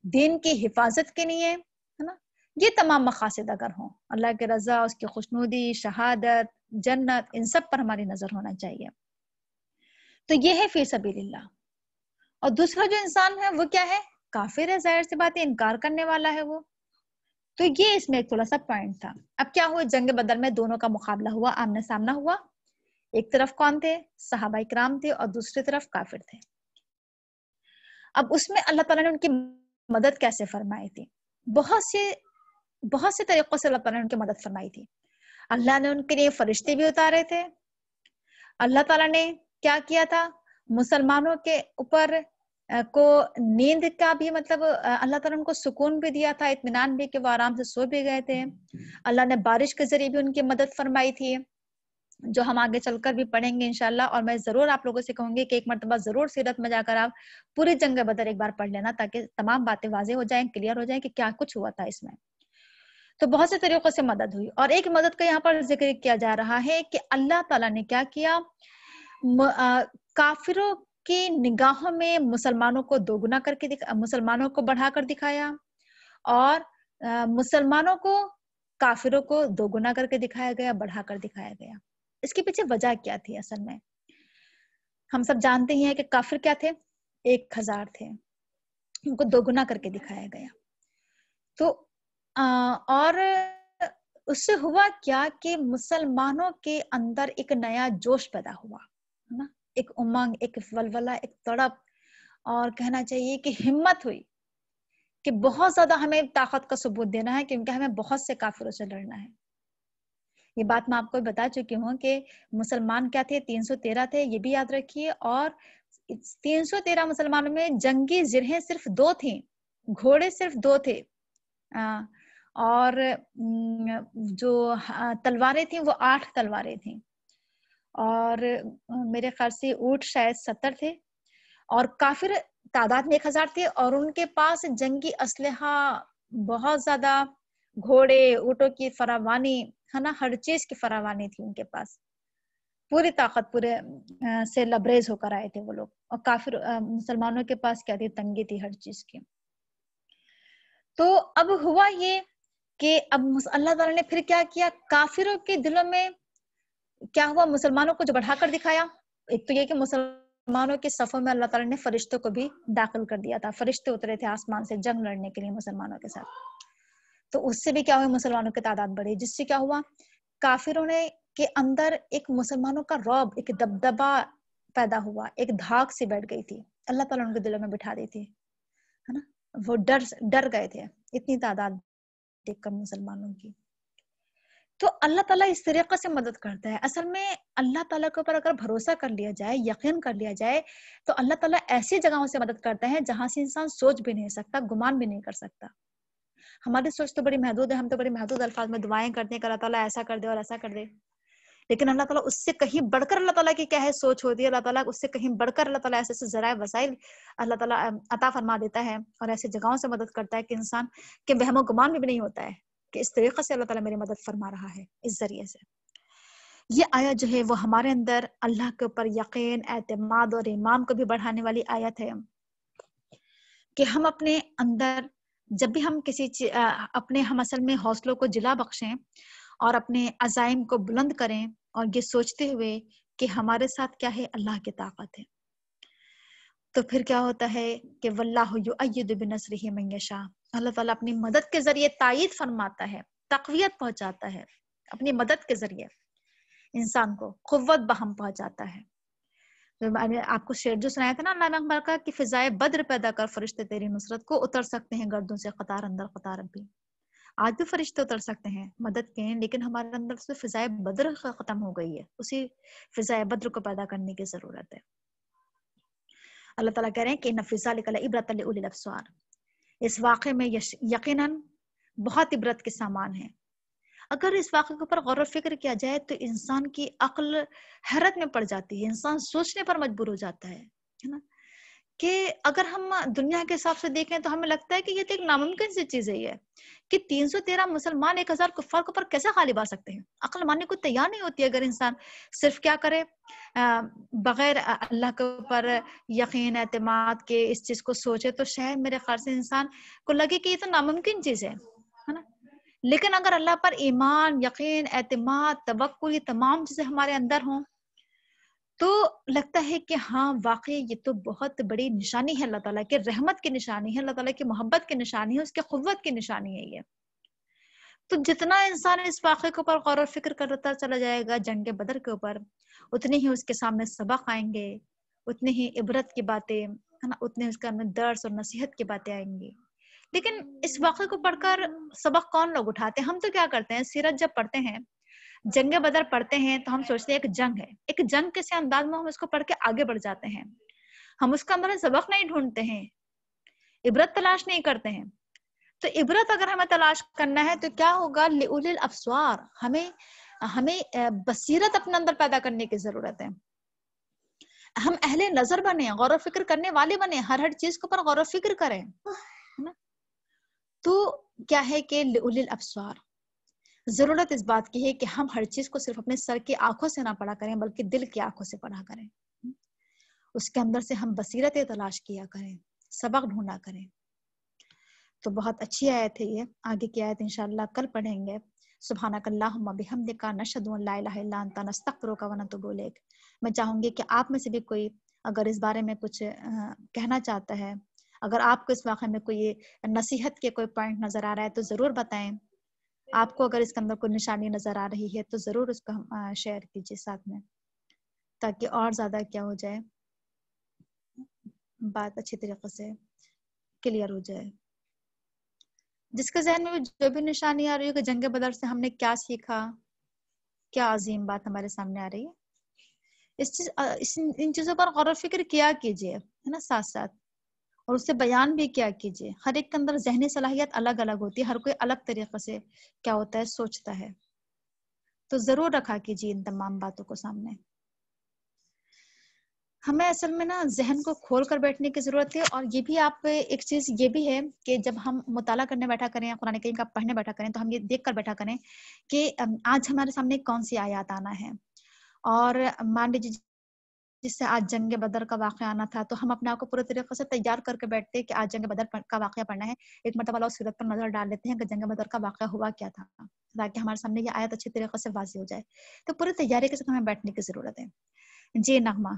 دین کی حفاظت کے لیے، ہے نا. یہ تمام مقاصد اگر ہوں، اللہ کی رضا، اس کی خوشنودی، شہادت، جنت، ان سب پر ہماری نظر ہونا چاہیے. تو یہ ہے فی سبیل اللہ. اور دوسرا جو انسان ہے وہ کیا ہے؟ کافر ہے، ظاہر سی بات ہے، انکار کرنے والا ہے وہ. تو یہ اس میں ایک تھوڑا سا پوائنٹ تھا. اب کیا ہوا؟ جنگ بدر میں دونوں کا مقابلہ ہوا، آمنے سامنا ہوا. ایک طرف کون تھے؟ صحابہ کرام تھے، اور دوسری طرف کافر تھے. اب اس میں اللہ تعالیٰ نے ان کی مدد کیسے فرمائی تھی؟ بہت سے طریقوں سے اللہ تعالیٰ نے ان کی مدد فرمائی تھی. اللہ نے ان کے لیے فرشتے بھی اتارے تھے. اللہ تعالیٰ نے کیا کیا تھا؟ مسلمانوں کے اوپر کو نیند کا بھی مطلب اللہ تعالیٰ نے ان کو سکون بھی دیا تھا، اطمینان بھی، کہ وہ آرام سے سو بھی گئے تھے. اللہ نے بارش کے ذریعے بھی ان کی مدد فرمائی تھی، جو ہم آگے چل کر بھی پڑھیں گے انشاءاللہ. اور میں ضرور آپ لوگوں سے کہوں گی کہ ایک مرتبہ ضرور سیرت میں جا کر آپ پوری جنگ بدر ایک بار پڑھ لینا، تاکہ تمام باتیں واضح ہو جائیں، کلیئر ہو جائیں کہ کیا کچھ ہوا تھا اس میں. تو بہت سے طریقوں سے مدد ہوئی. اور ایک مدد کا یہاں پر ذکر کیا جا رہا ہے کہ اللہ تعالیٰ نے کیا کیا؟ کافروں کی نگاہوں میں مسلمانوں کو دوگنا کر کے مسلمانوں کو بڑھا کر دکھایا، اور مسلمانوں کو کافروں کو دوگنا کر کے دکھایا گیا، بڑھا کر دکھایا گیا. اس کے پیچھے وجہ کیا تھی؟ اصل میں ہم سب جانتے ہیں کہ کافر کیا تھے؟ 1000 تھے، ان کو دوگنا کر کے دکھایا گیا. تو اور اس سے ہوا کیا کہ مسلمانوں کے اندر ایک نیا جوش پیدا ہوا، نا، ایک امنگ، ایک ولولہ، ایک تڑپ، اور کہنا چاہیے کہ ہمت ہوئی کہ بہت زیادہ ہمیں طاقت کا ثبوت دینا ہے، کیونکہ ہمیں بہت سے کافروں سے لڑنا ہے. یہ بات میں آپ کو بتا چکی ہوں کہ مسلمان کیا تھے؟ 313 تھے، یہ بھی یاد رکھیے. اور 313 مسلمانوں میں جنگی زرہیں صرف 2 تھیں، گھوڑے صرف 2 تھے، اور جو تلواریں تھیں وہ 8 تلواریں تھیں، اور میرے خیال سے اونٹ شاید 70 تھے. اور کافر تعداد میں 1000 تھے، اور ان کے پاس جنگی اسلحہ بہت زیادہ، گھوڑے، اونٹوں کی فراوانی، ہے نا، ہر چیز کی فراوانی تھی ان کے پاس. پوری طاقت پورے سے لبریز ہو کر آئے تھے وہ لوگ. اور کافر مسلمانوں کے پاس کیا تھی؟ تنگی تھی ہر چیز کی. تو اب ہوا یہ کہ اب اللہ تعالیٰ نے پھر کیا کیا؟ کافروں کے دلوں میں کیا ہوا؟ مسلمانوں کو جو بڑھا کر دکھایا. ایک تو یہ کہ مسلمانوں کے صفوں میں اللہ تعالیٰ نے فرشتوں کو بھی داخل کر دیا تھا، فرشتے اترے تھے آسمان سے جنگ لڑنے کے لیے مسلمانوں کے ساتھ. تو اس سے بھی کیا ہوا؟ مسلمانوں کی تعداد بڑھی، جس سے کیا ہوا؟ کافروں نے کے اندر ایک مسلمانوں کا رعب، ایک دبدبا پیدا ہوا، ایک دھاک سی بیٹھ گئی تھی. اللہ تعالیٰ ان کے دلوں میں بٹھا دی تھی، ہے نا. وہ ڈر گئے تھے اتنی تعداد دیکھ کر مسلمانوں کی. تو اللہ تعالیٰ اس طریقے سے مدد کرتا ہے. اصل میں اللہ تعالیٰ کے اوپر اگر بھروسہ کر لیا جائے، یقین کر لیا جائے، تو اللہ تعالیٰ ایسی جگہوں سے مدد کرتا ہے جہاں سے انسان سوچ بھی نہیں سکتا، گمان بھی نہیں کر سکتا. ہماری سوچ تو بڑی محدود ہے، ہم تو بڑی محدود الفاظ میں دعائیں کرتے ہیں کہ اللہ تعالیٰ ایسا کر دے اور ایسا کر دے. لیکن اللہ تعالیٰ اس سے کہیں بڑھ کر، اللہ تعالیٰ کی کیا ہے سوچ ہوتی ہے. اللہ تعالیٰ اس سے کہیں بڑھ کر اللہ تعالیٰ ایسے ذرائع وسائل اللہ تعالیٰ عطا فرما دیتا ہے، اور ایسے جگہوں سے مدد کرتا ہے کہ انسان کے وہم و گمان بھی نہیں ہوتا ہے کہ اس طریقے سے اللہ تعالیٰ میری مدد فرما رہا ہے اس ذریعے سے. یہ آیت جو ہے وہ ہمارے اندر اللہ کے اوپر یقین، اعتماد اور ایمان کو بھی بڑھانے والی آیت ہے، کہ ہم اپنے اندر جب بھی ہم اپنے ہم اصل میں حوصلوں کو جلا بخشیں اور اپنے عزائم کو بلند کریں، اور یہ سوچتے ہوئے کہ ہمارے ساتھ کیا ہے؟ اللہ کی طاقت ہے. تو پھر کیا ہوتا ہے کہ واللہ یؤید بنصرہ من یشاء، اللہ تعالیٰ اپنی مدد کے ذریعے تائید فرماتا ہے، تقویت پہنچاتا ہے، اپنی مدد کے ذریعے انسان کو قوت بہم پہنچاتا ہے. میں نے آپ کو شعر جو سنایا تھا نا علامہ اقبال کا کہ فضائے بدر پیدا کر فرشتے تیری نصرت کو، اتر سکتے ہیں گردوں سے قطار اندر قطار بھی. آج بھی فرشتے اتر سکتے ہیں مدد کے، لیکن ہمارے اندر سے فضائے بدر ختم ہو گئی ہے. اسی فضائے بدر کو پیدا کرنے کی ضرورت ہے. اللہ تعالیٰ کہہ رہے ہیں کہ ان فی ذلک لعبرۃ لاولی الابصار، اس واقعے میں یقیناً بہت عبرت کے سامان ہے. اگر اس واقعے کے اوپر غور و فکر کیا جائے تو انسان کی عقل حیرت میں پڑ جاتی ہے، انسان سوچنے پر مجبور ہو جاتا ہے نا. کہ اگر ہم دنیا کے حساب سے دیکھیں تو ہمیں لگتا ہے کہ یہ تو ایک ناممکن سی چیز ہے یہ کہ 313 مسلمان 1000 کفار کے اوپر کیسے غالب آ سکتے ہیں. عقل ماننے کو تیار نہیں ہوتی اگر انسان صرف کیا کرے، بغیر اللہ کے اوپر یقین اعتماد کے اس چیز کو سوچے تو شاید میرے خیال سے انسان کو لگے کہ یہ تو ناممکن چیز ہے نا. لیکن اگر اللہ پر ایمان، یقین، اعتماد، توکل، یہ تمام چیزیں ہمارے اندر ہوں تو لگتا ہے کہ ہاں واقعی یہ تو بہت بڑی نشانی ہے، اللہ تعالیٰ کے رحمت کی نشانی ہے، اللہ تعالیٰ کی محبت کی نشانی ہے، اس کے قوت کی نشانی ہے یہ. تو جتنا انسان اس واقعے کے اوپر غور و فکر کرتا چلا جائے گا جنگ بدر کے اوپر، اتنے ہی اس کے سامنے سبق آئیں گے، اتنے ہی عبرت کی باتیں، اتنے اس کے اندر درس اور نصیحت کی باتیں آئیں گی. لیکن اس واقعے کو پڑھ کر سبق کون لوگ اٹھاتے ہیں؟ ہم تو کیا کرتے ہیں، سیرت جب پڑھتے ہیں، جنگ بدر پڑھتے ہیں تو ہم سوچتے ہیں ایک جنگ ہے، ایک جنگ کے سے انداز میں ہم اس کو پڑھ کے آگے بڑھ جاتے ہیں. ہم اس کے اندر سبق نہیں ڈھونڈتے ہیں، عبرت تلاش نہیں کرتے ہیں. تو عبرت اگر ہمیں تلاش کرنا ہے تو کیا ہوگا، لأولی الابصار، ہمیں بصیرت اپنے اندر پیدا کرنے کی ضرورت ہے. ہم اہل نظر بنے، غور و فکر کرنے والے بنے، ہر چیز کے اوپر غور و فکر کریں. تو کیا ہے کہ لأولی الابصار، ضرورت اس بات کی ہے کہ ہم ہر چیز کو صرف اپنے سر کی آنکھوں سے نہ پڑھا کریں بلکہ دل کی آنکھوں سے پڑھا کریں. اس کے اندر سے ہم بصیرتیں تلاش کیا کریں، سبق ڈھونڈا کریں. تو بہت اچھی آیت ہے یہ. آگے کی آیت انشاءاللہ کل پڑھیں گے. سبحانک اللہم بحمدک نشہد ان لا الہ الا انت نستغفرک ونتوب الیک. میں چاہوں گی کہ آپ میں سے بھی کوئی اگر اس بارے میں کچھ کہنا چاہتا ہے، اگر آپ کو اس واقعے میں کوئی نصیحت کے کوئی پوائنٹ نظر آ رہا ہے تو ضرور بتائیں. آپ کو اگر اس کے اندر کوئی نشانی نظر آ رہی ہے تو ضرور اس کو شیئر کیجیے ساتھ میں، تاکہ اور زیادہ کیا ہو جائے، بات اچھی طریقے سے کلیئر ہو جائے. جس کے ذہن میں جو بھی نشانی آ رہی ہے کہ جنگ بدر سے ہم نے کیا سیکھا، کیا عظیم بات ہمارے سامنے آ رہی ہے، ان چیزوں پر غور و فکر کیا کیجیے، ہے نا، ساتھ ساتھ، اور اس سے بیان بھی کیا کیجیے. ہر ایک کے اندر ذہنی صلاحیت الگ الگ ہوتی ہے، ہر کوئی الگ طریقے سے کیا ہوتا ہے، سوچتا ہے. تو ضرور رکھا کیجیے ان تمام باتوں کو سامنے. ہمیں اصل میں نا ذہن کو کھول کر بیٹھنے کی ضرورت ہے. اور یہ بھی آپ ایک چیز یہ بھی ہے کہ جب ہم مطالعہ کرنے بیٹھا کریں، قرآن کریم کا پڑھنے بیٹھا کریں، تو ہم یہ دیکھ کر بیٹھا کریں کہ آج ہمارے سامنے کون سی آیات آنا ہے. اور مان لیجیے جس سے آج جنگ بدر کا واقعہ آنا تھا تو ہم اپنے آپ کو پورے طریقے سے تیار کر کے بیٹھتے ہیں کہ آج جنگ بدر کا واقعہ پڑھنا ہے. ایک مرتبہ اللہ سیرت پر نظر ڈال لیتے ہیں کہ جنگ بدر کا واقعہ ہوا کیا تھا، تاکہ ہمارے سامنے یہ آیت اچھی طریقے سے واضح ہو جائے. تو پوری تیاری کے ساتھ ہمیں بیٹھنے کی ضرورت ہے. جی نغمہ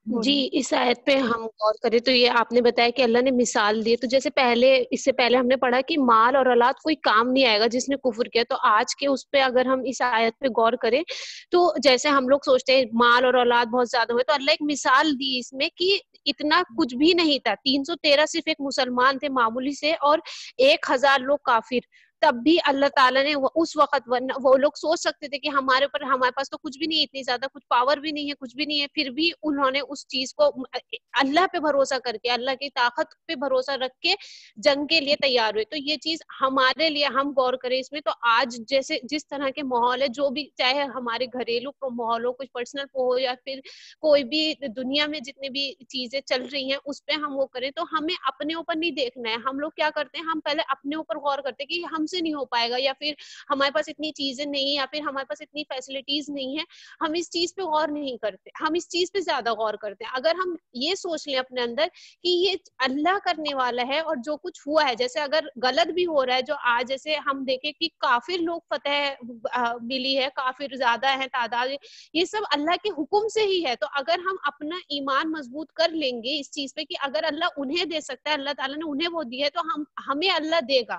جی، اس آیت پہ ہم غور کریں تو یہ آپ نے بتایا کہ اللہ نے مثال دی. تو جیسے اس سے پہلے ہم نے پڑھا کہ مال اور اولاد کوئی کام نہیں آئے گا جس نے کفر کیا. تو آج کے اس پہ اگر ہم اس آیت پہ غور کریں تو جیسے ہم لوگ سوچتے ہیں مال اور اولاد بہت زیادہ ہوئے، تو اللہ ایک مثال دی اس میں کہ اتنا کچھ بھی نہیں تھا. 313 صرف ایک مسلمان تھے معمولی سے، اور 1000 لوگ کافر. تب بھی اللہ تعالیٰ نے اس وقت، وہ لوگ سوچ سکتے تھے کہ ہمارے پاس تو کچھ بھی نہیں، اتنی زیادہ کچھ پاور بھی نہیں ہے، کچھ بھی نہیں ہے، پھر بھی انہوں نے اس چیز کو اللہ پہ بھروسہ کر کے، اللہ کی طاقت پہ بھروسہ رکھ کے جنگ کے لیے تیار ہوئے. تو یہ چیز ہمارے لیے، ہم غور کریں اس میں، تو آج جیسے جس طرح کے ماحول ہے، جو بھی چاہے ہمارے گھریلو ماحول ہو، کچھ پرسنل ہو، یا پھر کوئی بھی دنیا میں جتنی بھی چیزیں چل رہی ہیں اس پہ ہم وہ کریں، تو ہمیں اپنے اوپر نہیں دیکھنا ہے. ہم لوگ کیا کرتے ہیں، ہم پہلے اپنے اوپر غور کرتے ہیں کہ ہم سے نہیں ہو پائے گا، یا پھر ہمارے پاس اتنی چیزیں نہیں، یا پھر ہمارے پاس اتنی فیسلٹیز نہیں ہے. ہم اس چیز پہ غور نہیں کرتے، ہم اس چیز پہ زیادہ غور کرتے ہیں. اگر ہم یہ سوچ لیں اپنے اندر کہ یہ اللہ کرنے والا ہے، اور جو کچھ ہوا ہے، جیسے اگر غلط بھی ہو رہا ہے، جو آج جیسے ہم دیکھیں کہ کافر لوگ فتح ملی ہے، کافر زیادہ ہے تعداد، یہ سب اللہ کے حکم سے ہی ہے. تو اگر ہم اپنا ایمان مضبوط کر لیں گے اس چیز پہ کہ اگر اللہ انہیں دے سکتا ہے، اللہ تعالیٰ نے انہیں وہ دی ہے، تو ہمیں اللہ دے گا.